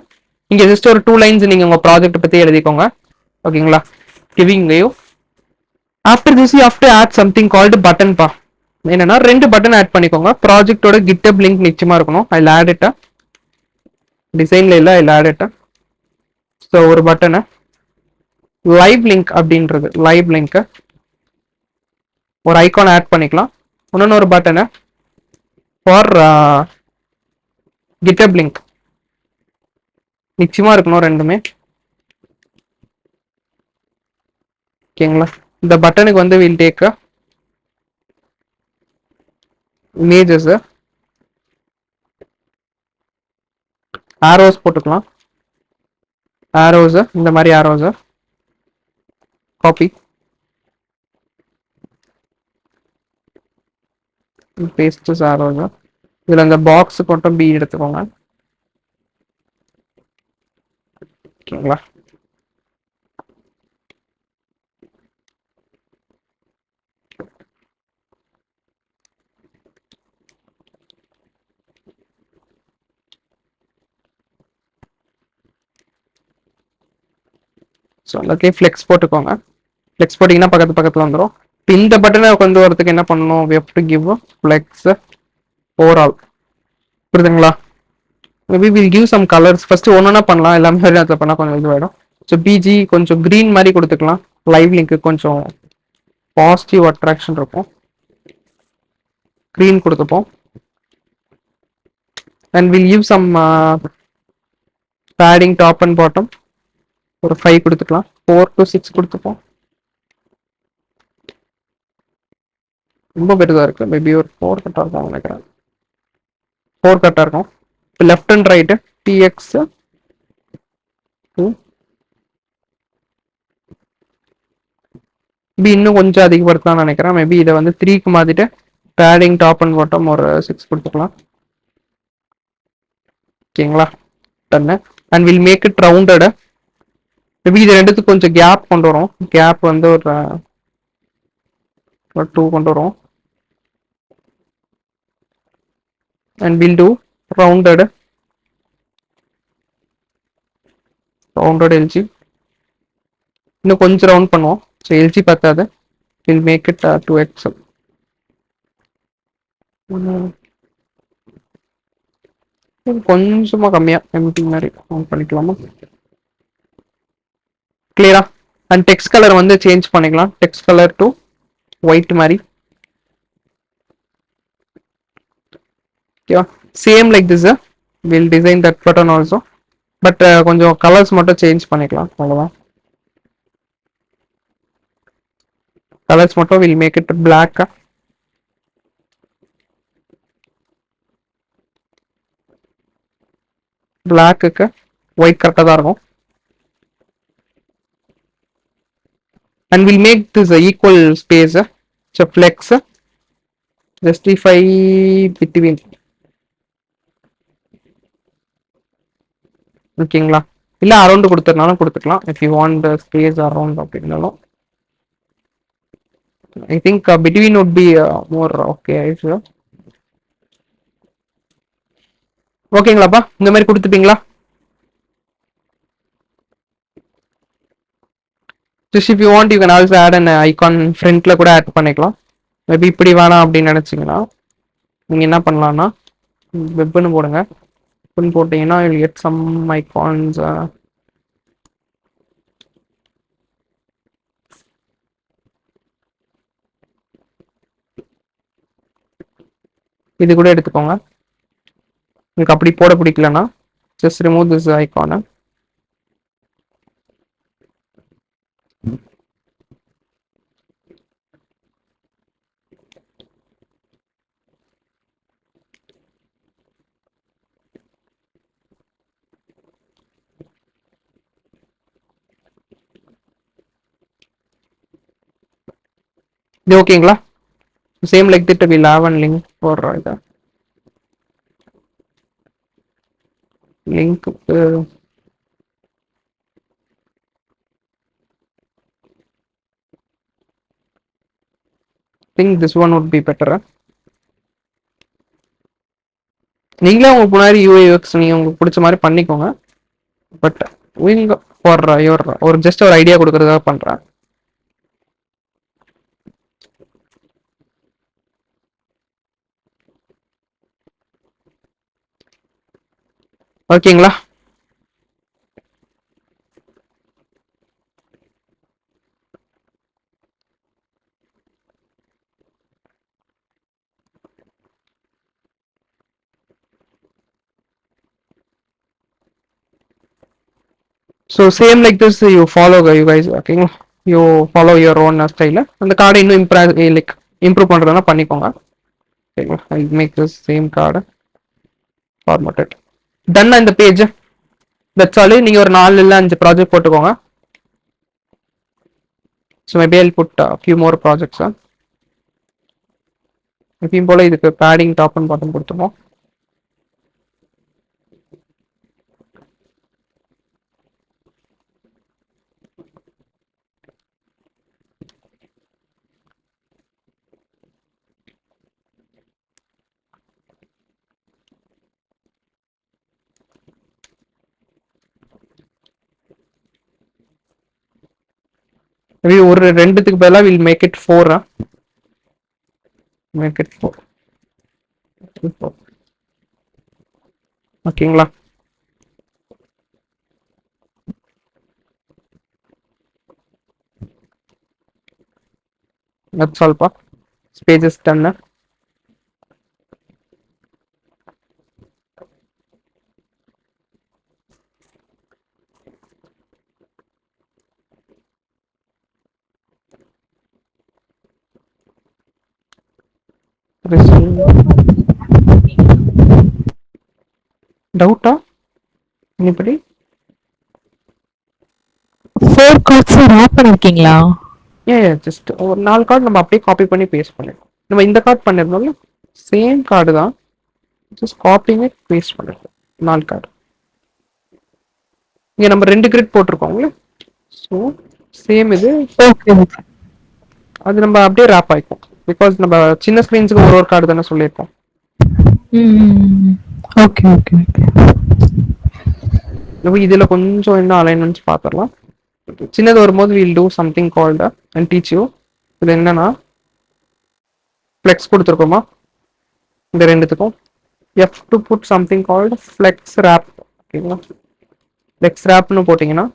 இங்க ஜஸ்ட் ஒரு 2 லைன்ஸ் நீங்க உங்க ப்ராஜெக்ட் பத்தி எழுதிக்கோங்க. ஓகேங்களா? giving you after this you have to add something called button பா. என்னன்னா ரெண்டு பட்டன் ஆட் பண்ணிக்கோங்க. ப்ராஜெக்டோட GitHub லிங்க் நிச்சயமா இருக்கணும். I'll add it. டிசைன்ல இல்ல I'll add it. ஸோ ஒரு பட்டனை லைவ் லிங்க் அப்படின்றது லைவ் லிங்க் ஒரு ஐகான் ஆட் பண்ணிக்கலாம். இன்னொரு பட்டனை ஃபார் GitHub லிங்க் நிச்சயமா இருக்கணும் ரெண்டுமே. ஓகேங்களா? இந்த பட்டனுக்கு வந்து வில் டேக் இமேஜஸ் ஆரோஸ் போட்டுக்கலாம். ஆரோஸ் இந்த மாதிரி ஆரோஸ் காப்பி பேஸ்ட் ஆரோஸ். இதுல இந்த பாக்ஸ் மட்டும் பி எடுத்துக்கோங்க. ஓகேங்களா? ஸோ எல்லாத்தையும் ஃப்ளெக்ஸ் போட்டுக்கோங்க. ஃப்ளெக்ஸ் போட்டிங்கன்னா பக்கத்துல வந்துடும். இந்த பட்டனை கொண்டு வரதுக்கு என்ன பண்ணணும்? we have to give flex overall. புரியுதுங்களா? Maybe will give some colours. First ஒன்னொன்னா பண்ணலாம். எல்லாமே நேரத்தில் பண்ணால் கொஞ்சம் இதுவாயிடும். ஸோ பிஜி கொஞ்சம் க்ரீன் மாதிரி கொடுத்துக்கலாம். லைவ் லிங்க்கு கொஞ்சம் பாசிட்டிவ் அட்ராக்ஷன் இருக்கும். க்ரீன் கொடுத்துப்போம். And will give some padding top and bottom ஒரு 5 கொடுத்துக்கலாம். 4 to 6 கொடுத்துப்போம். ரொம்ப பெருதாக இருக்கு. மேபி ஒரு 4 கட்டாக இருக்கும் நினைக்கிறேன். 4 கட்டாக இருக்கும். இப்போ left and right dx 2 maybe இன்னும் கொஞ்சம் அதிகப்படுத்தலாம்னு நினைக்கிறேன். மேபி இதை வந்து 3க்கு மாற்றிட்டு பேடிங் டாப் அண்ட் பாட்டம் ஒரு 6 கொடுத்துக்கலாம். ஓகேங்களா? டன்னு. And will make it rounded. Maybe இது ரெண்டுத்துக்கு கொஞ்சம் கேப் கொண்டு வரும். கேப் வந்து ஒரு 2 கொண்டு வரும். and we'll do rounded LG. இன்னும் கொஞ்சம் ரவுண்ட் பண்ணுவோம். ஸோ எல்ஜி பார்த்தாது. Will make it 2x. கொஞ்சமா கம்மியா எம்டி மாதிரி ரவுண்ட் பண்ணிக்கலாமா? கிளியரா? அண்ட் டெக்ஸ்ட் கலர் வந்து சேஞ்ச் பண்ணிக்கலாம். டெக்ஸ்ட் கலர் டு ஒயிட் மாதிரி. ஓகேவா? Same like this will design that button also. But கொஞ்சம் கலர்ஸ் மட்டும் சேஞ்ச் பண்ணிக்கலாம், அவ்வளோதான். கலர்ஸ் மட்டும் வில் மேக் இட் பிளாக். பிளாக்குக்கு ஒயிட் கரெக்டாக தான் இருக்கும். And we'll make this equal space. So flex, justify between. ஓகேங்களா? இல்லை அரௌண்ட் கொடுத்துருனாலும் கொடுத்துக்கலாம். If you want space around அப்படின்னாலும். I think between would be more okay. ஓகேங்களாப்பா? இந்த மாதிரி கொடுத்துப்பீங்களா? Just if you want you can also add an icon ஃப்ரண்ட்ல கூட ஆட் பண்ணிக்கலாம். மேபி இப்படி வேணாம் அப்படின்னு நினைச்சீங்கன்னா நீங்க என்ன பண்ணலாம்னா வெப்னு போடுங்க. வெப்னு போட்டீங்கன்னா யூ கெட் சம் ஐகான்ஸ். இது கூட எடுத்துக்கோங்க. உங்களுக்கு அப்படி போட பிடிக்கலன்னா ஜஸ்ட் ரிமூவ் திஸ் ஐகானை. இது ஓகேங்களா? Same like that will have an link for இது link. Think this one would be better. நீங்களே உங்களுக்கு முன்னாடி யூஐஎக்ஸ் நீங்க உங்களுக்கு பிடிச்ச மாதிரி பண்ணிக்கோங்க. பட் வில் ஃபார் யுவர் ஒரு ஜஸ்ட் ஒரு ஐடியா கொடுக்கறதுக்காக பண்றேன். ஓகேங்களா? So same like this you follow you guys. Okay, you follow your own style. அந்த கார்டை இன்னும் லைக் இம்ப்ரூவ் பண்றதுனா பண்ணிக்கோங்க. ஓகேங்களா? I make this same card formatted. Done இந்த பேஜ். That's all. நீங்க ஒரு 4 இல்ல 5 ப்ராஜெக்ட் போட்டுக்கோங்க. So maybe I'll put a few more projects. எப்பயும் போல இதுக்கு பேடிங் டாப் அண்ட் பாட்டம் கொடுத்துருவோம். ஒரு ரெண்டுத்துக்கு பதிலாக we'll make it 4. Make it 4. ஓகேங்களா? தட்ஸ் ஆல் பா. Pages done. டவுட்டா இப்படி 4 கார்ட்ஸ் ஆட் பண்ணிருக்கீங்களா? ஜஸ்ட் ஒரு 4 கார்டு நம்ம அப்படியே காப்பி பண்ணி பேஸ்ட் பண்ணிருக்கோம். நம்ம இந்த கார்டு பண்ணிருந்தோம்ல சேம் கார்டு தான், ஜஸ்ட் காப்பிங்க பேஸ்ட் பண்ணிருக்கோம் 4 கார்டு. இங்க நம்ம 2 கிரிட் போட்டிருக்கோங்களே. ஸோ சேம் இது. Okay okay. அது நம்ம அப்படியே ரேப் ஆயிக்கும். பிகாஸ் நம்ம சின்ன ஸ்க்ரீன்ஸுக்கு ஒரு கார்டு தானே சொல்லியிருக்கோம். Okay okay okay. இதுல கொஞ்சம் என்ன அலைன்மெண்ட்ஸ் பார்த்துடலாம். சின்னது வரும்போது will do something called and teach you. இது என்னன்னா ஃப்ளெக்ஸ் கொடுத்துருக்கோமா இந்த ரெண்டுத்துக்கும். If to put something called flex wrap. ஓகேங்களா? ஃப்ளெக்ஸ் ரேப்னு போட்டிங்கன்னா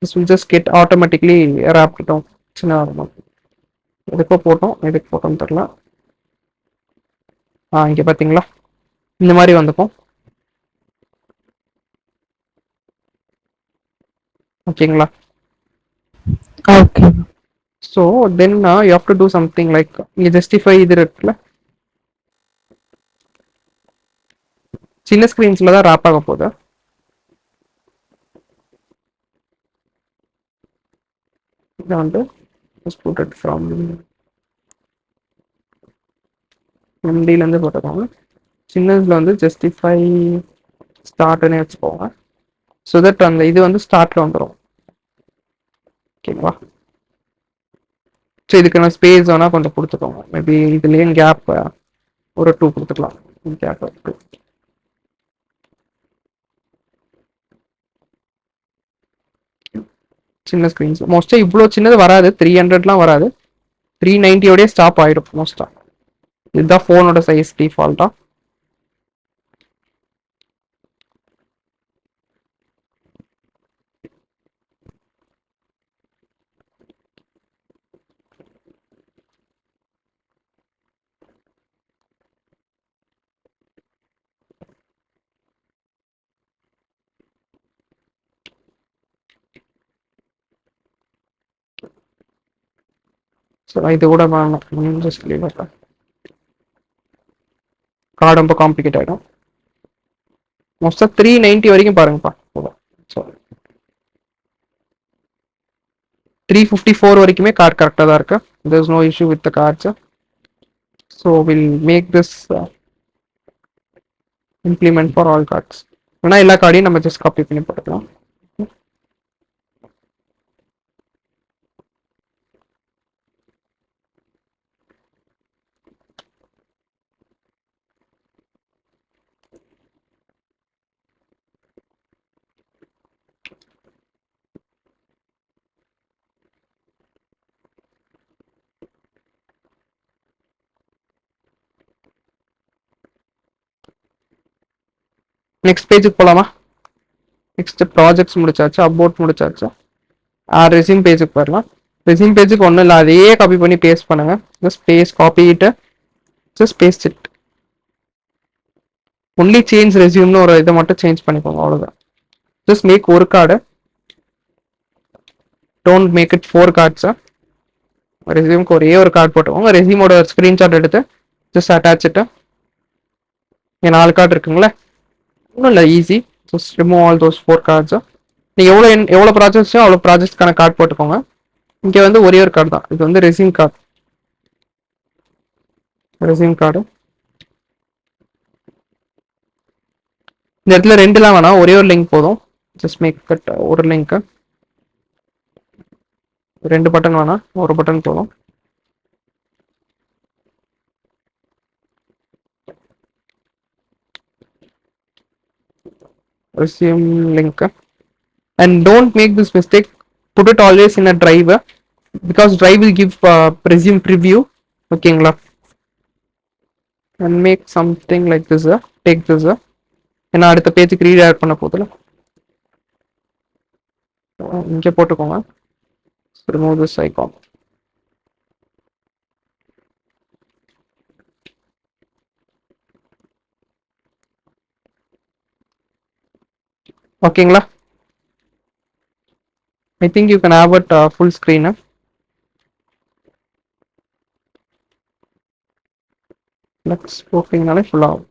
this will just get automatically ரேப்டும் சின்ன இருக்கும். எதுக்கோ போட்டோம் எதுக்கு போட்டோம்னு தெரியல. இங்கே பார்த்தீங்களா இந்த மாதிரி வந்துக்கும். ஓகேங்களா? Okay. So then you have to do something like இங்கே ஜஸ்டிஃபை இது இருக்குல்ல, சின்ன ஸ்க்ரீன்ஸில் தான் ரேப் ஆக போகுது. இதை வந்து ஃப்ரம் எம்டிலேருந்து போட்டுக்கோங்க. சின்னதில் வந்து ஜஸ்டிஃபை ஸ்டார்ட்னே வச்சுக்கோங்க. ஸோ தட் அந்த இது வந்து ஸ்டார்ட்ல வந்துடும். ஓகேங்களா? ஸோ இதுக்கு நான் ஸ்பேஸ் வேணால் கொஞ்சம் கொடுத்துக்கோங்க. மேபி இதுலேயும் கேப் ஒரு 2 கொடுத்துக்கலாம். கேப் 2. சின்ன ஸ்க்ரீன்ஸ் மோஸ்ட்டாக இவ்வளோ சின்னது வராது, 300லாம் வராது, 390 ஸ்டாப் ஆகிடும் மோஸ்ட்டாக. இதுதான் ஃபோனோட சைஸ் டிஃபால்ட்டாக. ஸோ இது கூட வேணும். Just leave it. கார்டு ரொம்ப காம்ப்ளிகேட் ஆகிடும். மோஸ்ட்டாக 390 வரைக்கும் பாருங்கப்பா. ஸோ 354 வரைக்குமே கார்டு கரெக்டாக தான் இருக்கு. There is no issue with the cards. So we'll make this implement for all cards. ஏன்னா எல்லா கார்டையும் நம்ம ஜஸ்ட் காப்பி பண்ணி போட்டுக்கலாம். நெக்ஸ்ட் பேஜுக்கு போகலாமா? நெக்ஸ்ட் ப்ராஜெக்ட்ஸ் முடிச்சாச்சு, அபவுட் முடிச்சாச்சு. ரெசியூம் பேஜுக்கு போயிடலாம். ரெசியூம் பேஜுக்கு ஒன்றும் இல்லை, அதையே காப்பி பண்ணி பேஸ்ட் பண்ணுங்க. Just paste copy it, just paste it. Only change ரெசியூம்னு ஒரு இதை மட்டும் சேஞ்ச் பண்ணிக்கோங்க, அவ்வளோதான். ஜஸ்ட் மேக் ஒரு கார்டு, டோன்ட் மேக் இட் 4 கார்ட்ஸா. ரெசியூம்க்கு ஒரே ஒரு கார்டு போட்டுக்கோங்க. ரெசியூமோட ஸ்க்ரீன்ஷாட் எடுத்து ஜஸ்ட் அட்டாச்சிட்டு. இங்கே 4 கார்டு இருக்குங்களே, ஒன்றும் இல்லை, easy. Just remove all those 4 கார்ட்ஸா. நீங்கள் எவ்வளோ ப்ராஜெக்ட்ஸோ அவ்வளோ ப்ராஜெக்ட்ஸ்க்கான கார்டு போட்டுக்கோங்க. இங்கே வந்து ஒரே ஒரு கார்டு தான், இது வந்து ரெசியூம் கார்டு. ரெசியூம் கார்டு இந்த இடத்துல 2லாம் வேணாம், ஒரே ஒரு லிங்க் போதும். ஜஸ்ட் மேக் கட் ஒரு லிங்க்கு. 2 பட்டன் வேணாம், ஒரு பட்டன் போதும். Resume link. And don't make this mistake, put it always in a drive, because drive will give resume preview. ஓகேங்களா? and make something like this. Take this. ஏன்னா அடுத்த பேஜுக்கு ரீடைரக்ட் பண்ண போதில்ல, இங்கே போட்டுக்கோங்க. remove this icon. ஓகேங்களா? I think you can have it full screen. Let's போட்டீங்கனாலே ஃபுல் ஆகும்.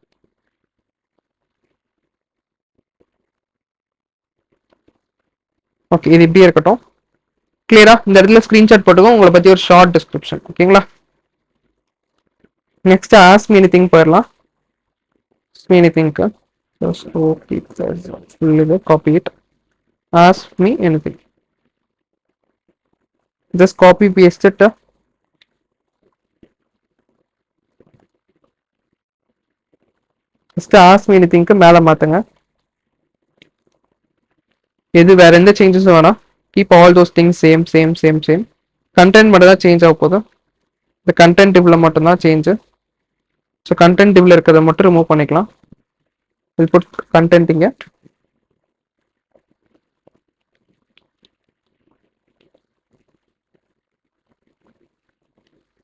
ஓகே, இது இப்படியே இருக்கட்டும். கிளியரா? இந்த இடத்துல ஸ்கிரீன்ஷாட் போட்டுக்கோங்க, உங்களை பத்தி ஒரு ஷார்ட் டிஸ்கிரிப்ஷன். ஓகேங்களா? நெக்ஸ்ட் ஆஸ்க் மீ எனிதிங் போயிடலாம். ஆஸ்க் மீ எனிதிங்க்கு just keep this full copy it. Ask me anything. Just copy paste it. just ask me anything க்கு மேல மாத்துங்க. எது வேற எந்த சேஞ்சஸும் வேணாம். keep all those things same. Content மட்டும் தான் சேஞ்ச் ஆக போகுது. இந்த கண்டென்ட் டிவ்ல மட்டும் தான் சேஞ்ச். ஸோ கண்டென்ட் டிவ்ல இருக்கிறத மட்டும் ரிமூவ் பண்ணிக்கலாம். வில் புட் கண்டென்ட் இங்க.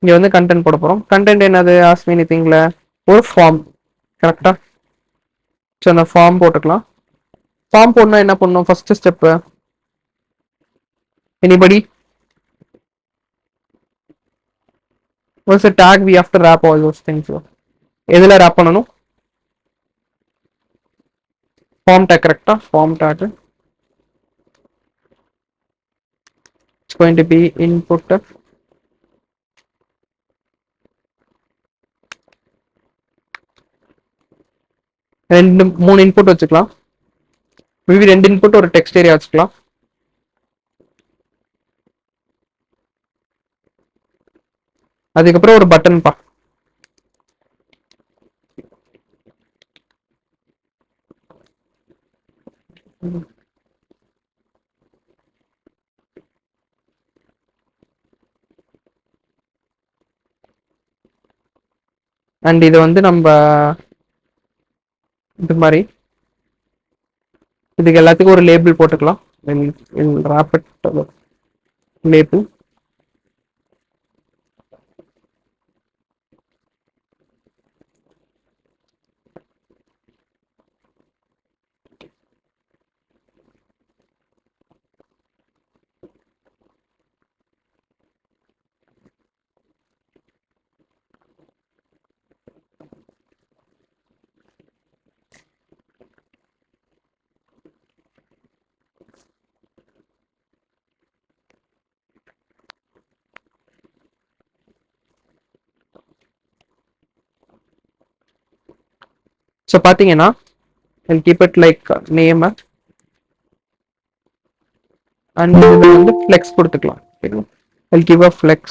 இங்க வந்து கண்டென்ட் போட போறோம். கண்டென்ட் என்னது? ஆஸ்க் மீ எனிதிங்ல ஒரு ஃபார்ம். கரெக்டா? ஸோ அந்த ஃபார்ம் போட்டுக்கலாம். ஃபார்ம் போடணும் என்ன பண்ணணும் first step? Anybody? What's a tag we have to wrap all those things? எதுல wrap பண்ணணும்? ஃபார்ம் டேக் கரெக்டா? Form tag it's going to be input. ரெண்டு 3 இன்புட் வச்சுக்கலாம். மேபி 2 இன்புட் ஒரு டெக்ஸ்ட் ஏரியா வச்சுக்கலாம். அதுக்கப்புறம் ஒரு பட்டன் பா. அண்ட் இது வந்து நம்ம இது மாதிரி இதுக்கு எல்லாத்துக்கும் ஒரு லேபிள் போட்டுக்கலாம். Rapid label. ஸோ பார்த்தீங்கன்னா I'll keep it like name and இதில் வந்து ஃப்ளெக்ஸ் கொடுத்துக்கலாம். I'll give a flex.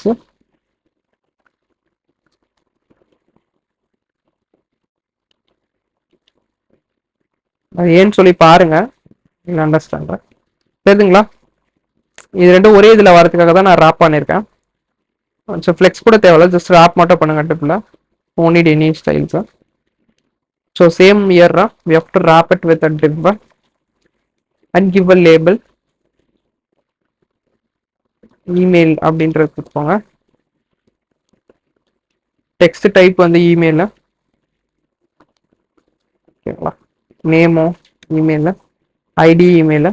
ஏன்னு சொல்லி பாருங்க, இல்லை அண்டர்ஸ்டாண்ட் தெரியுதுங்களா? இது ரெண்டும் ஒரே இதில் வரதுக்காக தான் நான் ராப் பண்ணியிருக்கேன். ஸோ ஃப்ளெக்ஸ் கூட தேவையில்ல, ஜஸ்ட் ராப் மட்டும் பண்ணுங்க டிப்பில். no need any styles. So same here we have to wrap it with a div and give a label email அப்படின்றது கொடுப்போங்க. டெக்ஸ்ட் டைப் வந்து இமெயில். ஓகேங்களா? நேமோ email, ID email.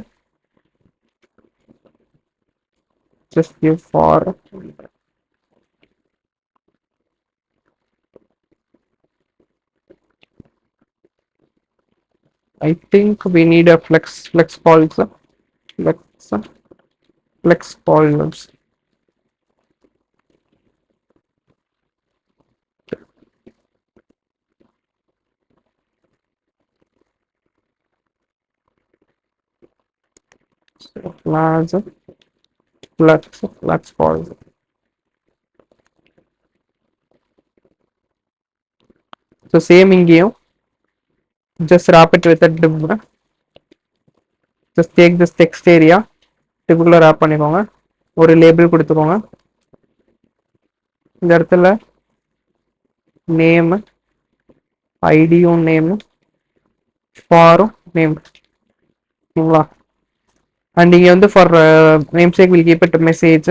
just give for I think we need a flex calls. Flex calls. So flex calls. So same இங்கேயும் just wrap it with a div. just take this text area டிப்புக்குள்ள wrap பண்ணிக்கோங்க. ஒரு லேபிள் கொடுத்துக்கோங்க. இந்த இடத்துல நேம், ஐடியும் நேம், ஃபாரும் நேம். ஓகேங்களா? அண்ட் இங்கே வந்து ஃபார் நேம் சேக் வில் கீப் இட் மெசேஜ்.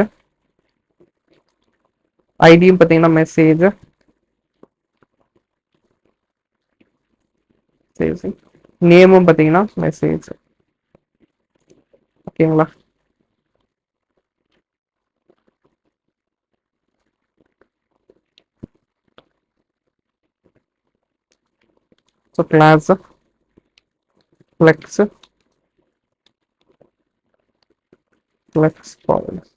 ஐடியும் பார்த்தீங்கன்னா மெசேஜ். சரி, நேமும் பார்த்தீங்கன்னா மெசேஜ். ஓகேங்களா? So class flex calls.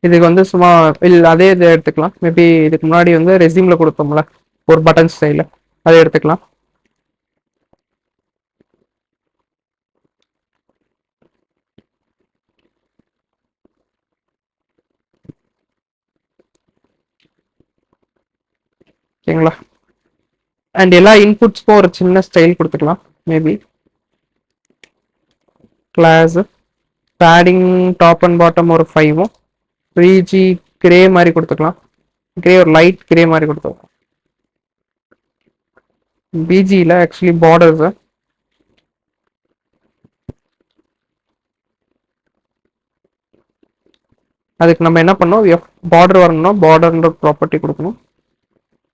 இதுக்கு வந்து சும்மா இல்லை அதே இதை எடுத்துக்கலாம். மேபி இதுக்கு முன்னாடி வந்து ரெஸ்யூமில் கொடுத்தோம்ல ஒரு பட்டன் ஸ்டைல, அதை எடுத்துக்கலாம். ஓகேங்களா. அண்ட் எல்லா இன்புட்ஸ்க்கும் ஒரு சின்ன ஸ்டைல் கொடுத்துக்கலாம். Maybe class padding top and bottom ஒரு 5 பிஜி கிரே மாதிரி கொடுத்துக்கலாம். கிரே ஒரு லைட் கிரே மாதிரி கொடுத்துக்கலாம். பிஜியில் ஆக்சுவலி பார்டர்ஸ் அதுக்கு நம்ம என்ன பண்ணோம், பார்டர் வரணும்னா பார்டர்ன்ற ப்ராப்பர்ட்டி கொடுக்கணும்.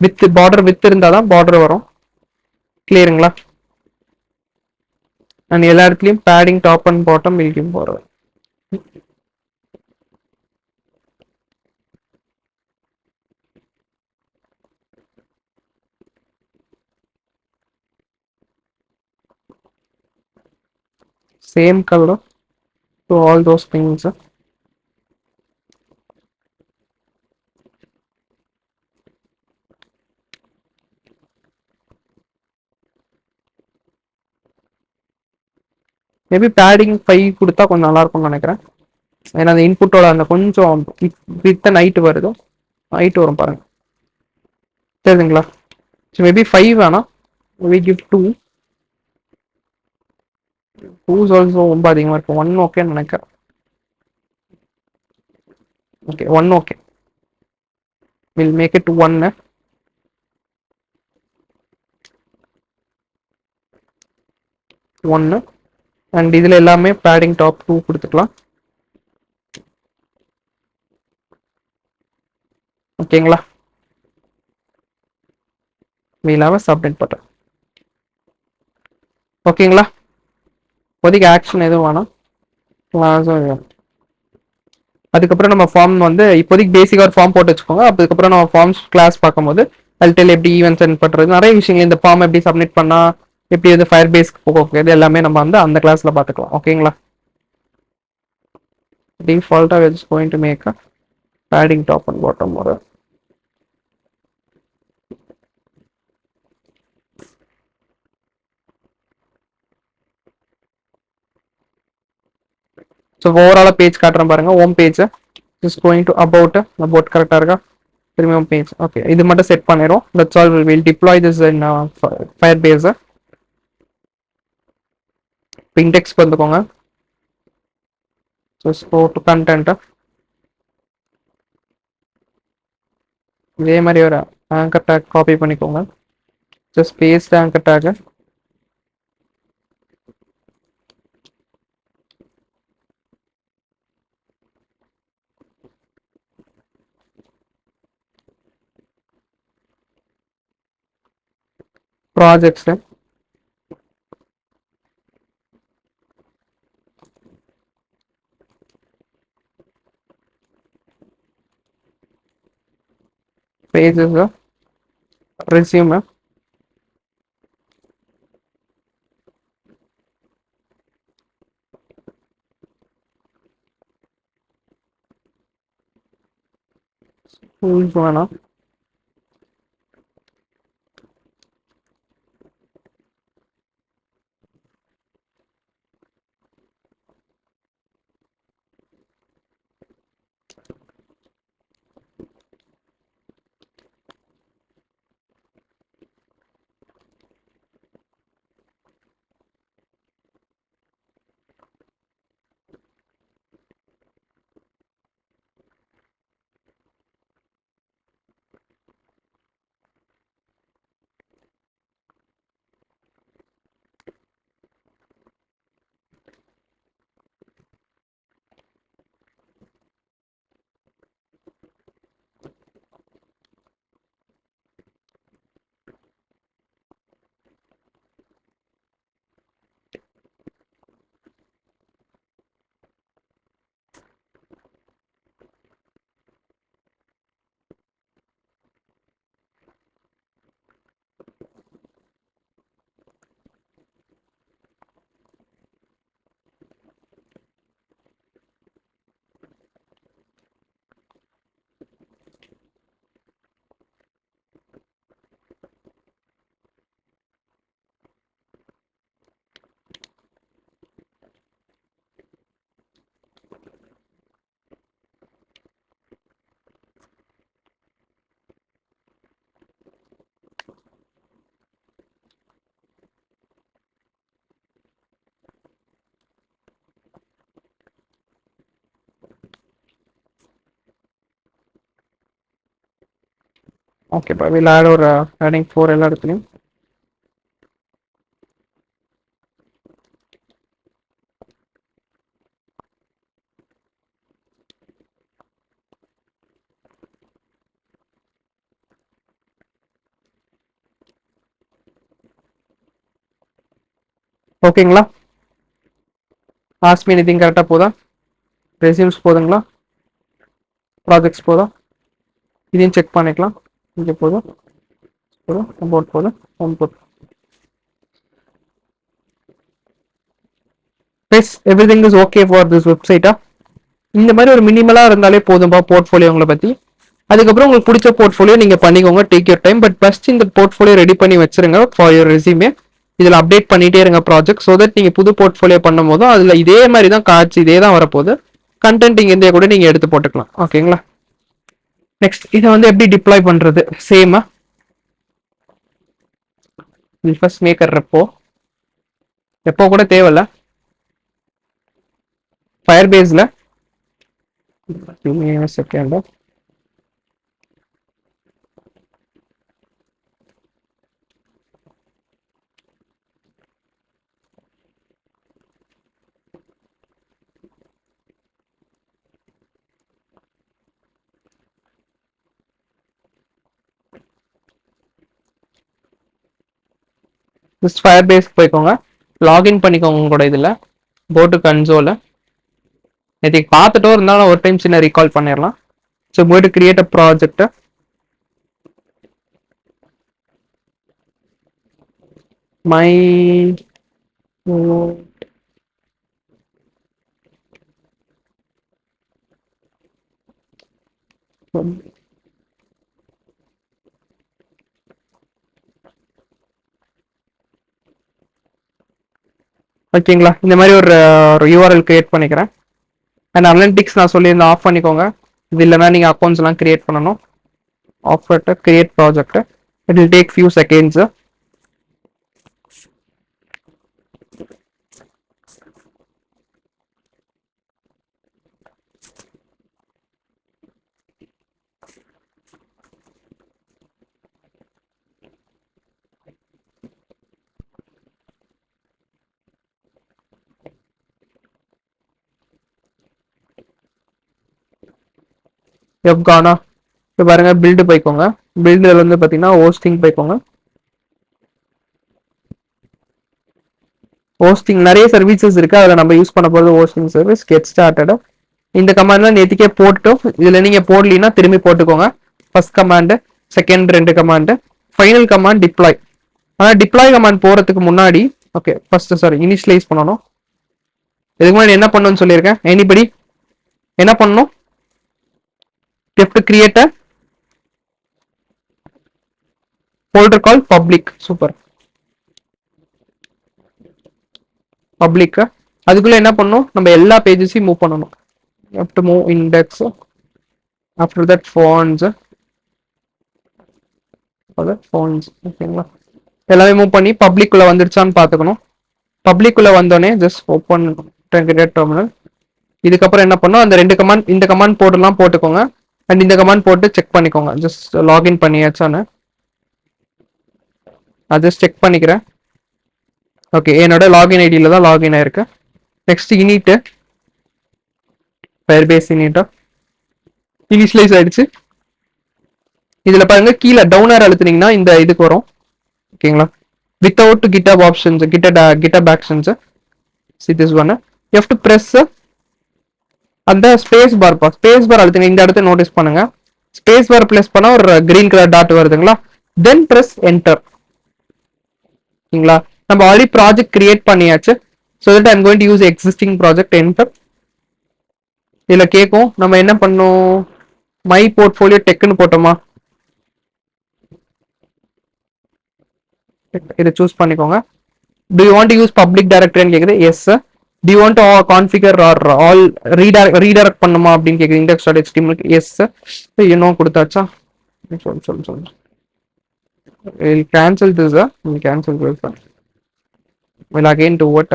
வித் பார்டர் வித் இருந்தால் தான் பார்டர் வரும். கிளியருங்களா. அண்ட் எல்லா இடத்துலையும் பேடிங் டாப் அண்ட் பாட்டம் மில்கியும் போடுறது. Same color to all those things. Maybe padding 5 கொடுத்தா கொஞ்சம் நல்லா இருக்கும்னு நினைக்கிறேன். ஏன்னா அந்த இன்புட்டோட அந்த கொஞ்சம் வித்த நைட்டு வருது, நைட்டு வரும் பாருங்க, தெரியுதுங்களா. ஸோ மேபி 5 வேணாம், மேபி கிவ் 2. 2 ஆல்சோ ரொம்ப அதிகமாக இருக்கும். 1 ஓகேன்னு நினைக்கிறேன். Okay 1 okay, we'll make it 1. 1 and இதில் எல்லாமே பேடிங் டாப் 2 கொடுத்துக்கலாம். ஓகேங்களா. வீலாக சப்மிட் பண்ணுறேன். ஓகேங்களா. இப்போதைக்கு ஆக்ஷன் எதுவும் வேணாம், கிளாஸும். அதுக்கப்புறம் நம்ம ஃபார்ம் வந்து இப்போதைக்கு பேசிக்காக ஒரு ஃபார்ம் போட்டு வச்சுக்கோங்க. அதுக்கப்புறம் நம்ம ஃபார்ம்ஸ் கிளாஸ் பார்க்கும்போது அல்டெல் எப்படி ஈவென்ட் சென்ட் பண்ணுறது, நிறைய விஷயங்கள், இந்த ஃபார்ம் எப்படி சப்மிட் பண்ணால் எப்படி வந்து ஃபயர் பேஸ்க்கு போக இது எல்லாமே நம்ம வந்து அந்த கிளாஸில் பார்த்துக்கலாம். ஓகேங்களா. டிஃபால்ட்டாக it's going to make a padding top and bottom ஒரு. ஸோ ஓவராலாக பேஜ் காட்டுறேன் பாருங்க. Home page is going to about கரெக்டாக இருக்கா. திரும்பியும் பேஜ். ஓகே, இது மட்டும் செட் பண்ணிடும். That's all. Will deploy this in Firebase. Index வந்துக்கோங்க. So go to content. இதே மாதிரி ஒரு ஆங்கர் டேக் காப்பி பண்ணிக்கோங்க. Just paste anchor tag. Projects pages, resume, tools வேணாம். ஓகேப்பா, வில் ஆட் ஒரு ஹெட்டிங் 4 எல்லா இடத்துலையும். ஓகேங்களா? ஆஸ்மி எனிதிங் கரெக்டாக போதா? ரெசியூம்ஸ் போதுங்களா? ப்ராஜெக்ட்ஸ் போதா? இதையும் செக் பண்ணிக்கலாம். இங்கே போதும், போதும், அபவுட் போதும், ஹோம் போதும். Yes, everything is okay for this வெப்சைட்டா? இந்த மாதிரி ஒரு மினிமலா இருந்தாலே போதும்பா போர்ட்ஃபோலியோங்களை பத்தி. அதுக்கப்புறம் உங்களுக்கு பிடிச்ச போர்ட்ஃபோலியோ நீங்க பண்ணிக்கோங்க, take your time. But first இந்த போர்ட்ஃபோலியோ ரெடி பண்ணி வச்சிருங்க ஃபார் யுவர் ரெசியூமே. இதில் அப்டேட் பண்ணிட்டே இருங்க ப்ராஜெக்ட், ஸோ தட் நீங்க புது போர்ட்ஃபோலியோ பண்ணும் போதும் அதுல இதே மாதிரி தான் காட்சி, இதே தான் வரப்போகுது. கண்டென்ட் இங்க இருந்தே கூட நீங்க எடுத்து போட்டுக்கலாம். ஓகேங்களா? நெக்ஸ்ட் இதை வந்து எப்படி டிப்ளாய் பண்றது? சேமா ஃபர்ஸ்ட் மேக்கர் ரெப்போ கூட தேவையில்ல. ஃபயர் பேஸ்ல செகண்ட் ஜஸ்ட் ஃபயர் பேஸ்க்கு போய்க்கோங்க, லாகின் பண்ணிக்கோங்க உங்களோட இதில், கோ டு கன்சோல். நேற்றுக்கு பார்த்துட்டோ இருந்தாலும் ஒரு டைம் சின்ன ரீகால் பண்ணிடலாம். So go to create a project. My ஓகேங்களா? இந்த மாதிரி ஒரு யூஆர்எல் கிரியேட் பண்ணிக்கிறேன். அண்ட் அனலிட்டிக்ஸ் நான் சொல்லியிருந்தேன், ஆஃப் பண்ணிக்கோங்க. இது இல்லைனா நீங்கள் அக்கௌண்ட்ஸ் எல்லாம் கிரியேட் பண்ணணும். Of create project, it will take few seconds. எப்கானா இப்போ பாருங்க, பில்டு போய்க்கோங்க. பில்டில் வந்து பார்த்தீங்கன்னா ஹோஸ்டிங் போய்க்கோங்க. ஹோஸ்டிங் நிறைய சர்வீசஸ் இருக்கு, அதில் நம்ம யூஸ் பண்ண போகிறது ஹோஸ்டிங் சர்வீஸ். கெட் ஸ்டார்டட் இந்த கமாண்ட்லாம் நேற்றுக்கே போட்டோம். இதில் நீங்கள் போடலின்னா திரும்பி போட்டுக்கோங்க. First command, second 2 command, final command deploy. ஆனால் டிப்ளாய் கமாண்ட் போகிறதுக்கு முன்னாடி ஓகே ஃபர்ஸ்ட் இனிஷியலைஸ் பண்ணணும். இதுக்கு முன்னாடி என்ன பண்ணணும்னு சொல்லியிருக்கேன், எனிபடி என்ன பண்ணணும்? You have to create a folder called public. Super. Public. அதுக்குள்ள என்ன பண்ணணும்? நம்ம எல்லா பேஜஸையும் மூவ் பண்ணணும். You have to move index. After that fonts. ஓகேங்களா? எல்லாமே மூவ் பண்ணி பப்ளிக் குள்ள வந்துருச்சான்னு பார்த்துக்கணும். பப்ளிக் குள்ள வந்தோடனே ஜஸ்ட் ஓப்பன் டெர்மினல். இதுக்கப்புறம் என்ன பண்ணணும்? அந்த 2 கமாண்ட், இந்த கமாண்ட் போட்டுலாம் போட்டுக்கோங்க. அண்ட் இந்த கமாண்ட் போட்டு செக் பண்ணிக்கோங்க. ஜஸ்ட் லாகின் பண்ணியாச்சான்னு நான் ஜஸ்ட் செக் பண்ணிக்கிறேன். ஓகே, என்னோட லாகின் ஐடியில தான் லாகின் ஆயிருக்கு. நெக்ஸ்ட் இனிட் ஃபயர் பேஸ் இனிட்டா இனிஷியலைஸ் ஆயிடுச்சு. இதுல பாருங்க, கீழே டவுனர் அழுத்துனீங்கன்னா இந்த இதுக்கு வரும். ஓகேங்களா? Without GitHub options, GitHub actions. see this one, you have to press அந்த ஸ்பேஸ் பார். ஸ்பேஸ் பார் அழுத்துங்க. இந்த இடத்த நோட்டீஸ் பண்ணுங்க. ஸ்பேஸ் பார் பிளஸ் பண்ணா ஒரு கிரீன் கலர் டாட் வருதுங்களா? தென் பிரஸ் என்டர். ஓகேங்களா? நம்ம ஆல்ரெடி ப்ராஜெக்ட் கிரியேட் பண்ணியாச்சு. So that I'm going to use existing project. Enter. இதுல கேட்கும் நம்ம என்ன பண்ணோம், மை போர்ட்ஃபோலியோ டெக்னு போட்டோமா? இதை சூஸ் பண்ணிக்கோங்க. do you want to use public directory ன்னு கேக்குது. S. do you want to configure or all redirect பண்ணுமா அப்படின்னு கேக்குது. index.html S. இன்னும் கொடுத்தாச்சா? சொல்லு we'll cancel this. We'll cancel this. We'll again do what?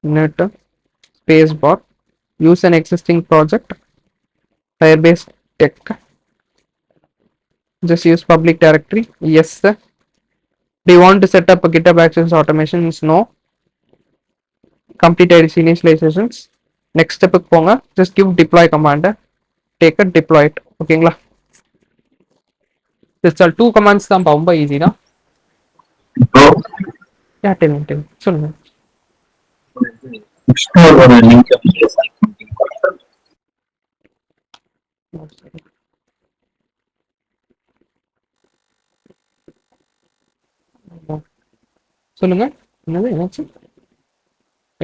Net space bar, use an existing project, Firebase tech. Just use public directory. Yes, sir. Do you want to set up a GitHub Actions automations? No. Complete IDC initializations. Next step போங்க. Just give deploy command. Take a deploy it. ஓகேங்களா? Just all two commands தான் ரொம்ப ஈஸி தான். இப்போ Yeah, tell me. சொல்லுங்க. ஒரு லிங்க் சொல்லுங்க. என்னது என்னாச்சு?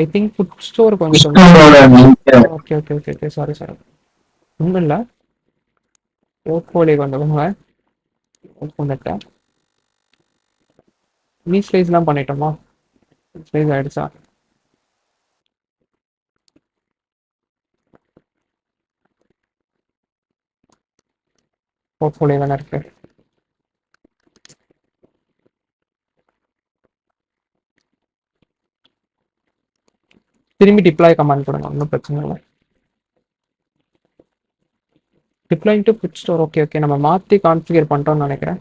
ஐ திங்க் ஃபுட் ஸ்டோருக்கு வந்துட்டோம். கிருஷ்ணனோட லிங்க் ஓகே சாரி ஒன்றும் இல்லை. போர்ட்ஃபோலியோ வந்தவங்க வந்துட்டேன். ரீஸ்லைஸ்லாம் பண்ணிட்டோமா? ரீஸ்லைஸ் ஆயிடுச்சா? போர்ட்ஃபோலியோ தானே இருக்கு. திரும்பி டிப்ளாய் கமாண்ட் கொடுங்க, ஒன்றும் பிரச்சனை இல்லை. Deploying to put store. Okay நம்ம மாற்றி கான்ஃபிகர் பண்ணிட்டோம்னு நினைக்கிறேன்.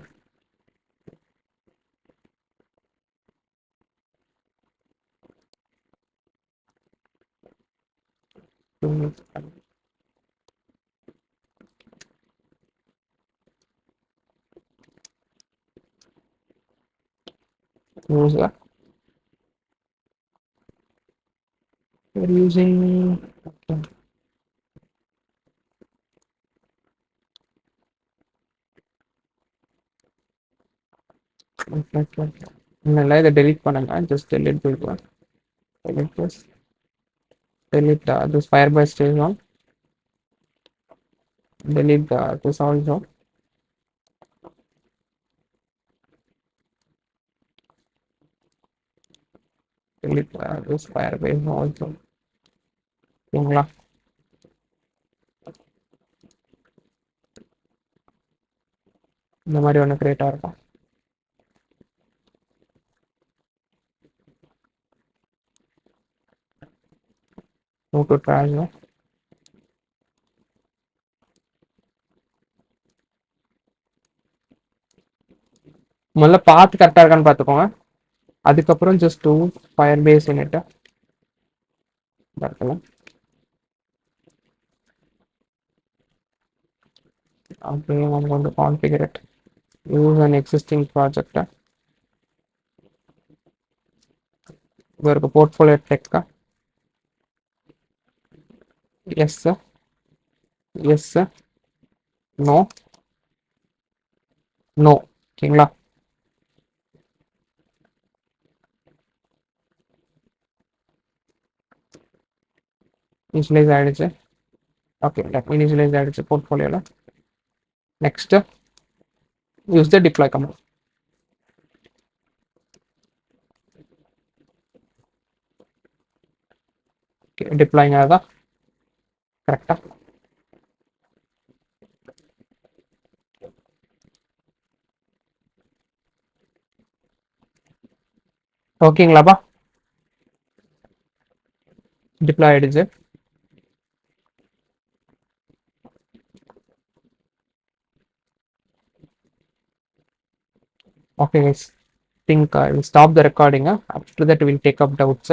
user we're using okay. இல்லை இதை delete பண்ணுங்க. just delete this. delete this firebase stage on. delete this also. delete this firebase also. ஓகேங்களா? இந்த மாதிரி ஒன்று கிரியேட் ஆகிருக்கும். move to trash. முதல்ல பார்த்து கரெக்டாக இருக்கான்னு பார்த்துக்கோங்க. அதுக்கப்புறம் just do Firebase into பார்க்கலாம். Okay, I'm going to configure it. Use an existing project. Work portfolio tech. Yes sir. Yes sir. No. No. ஓகேங்களா? இனிஷியலைஸ் ஆயிடுச்சு. ஓகே, இனிஷியலைஸ் ஆயிடுச்சு போர்ட்ஃபோலியோல. Next use the deploy command. Okay, deploying ஆகுதா கரெக்டா? ஓகேங்களாப்பா? டிப்ளாய் ஆயிடுச்சு. Okay guys, think I will stop the recording. After that we will take up doubts.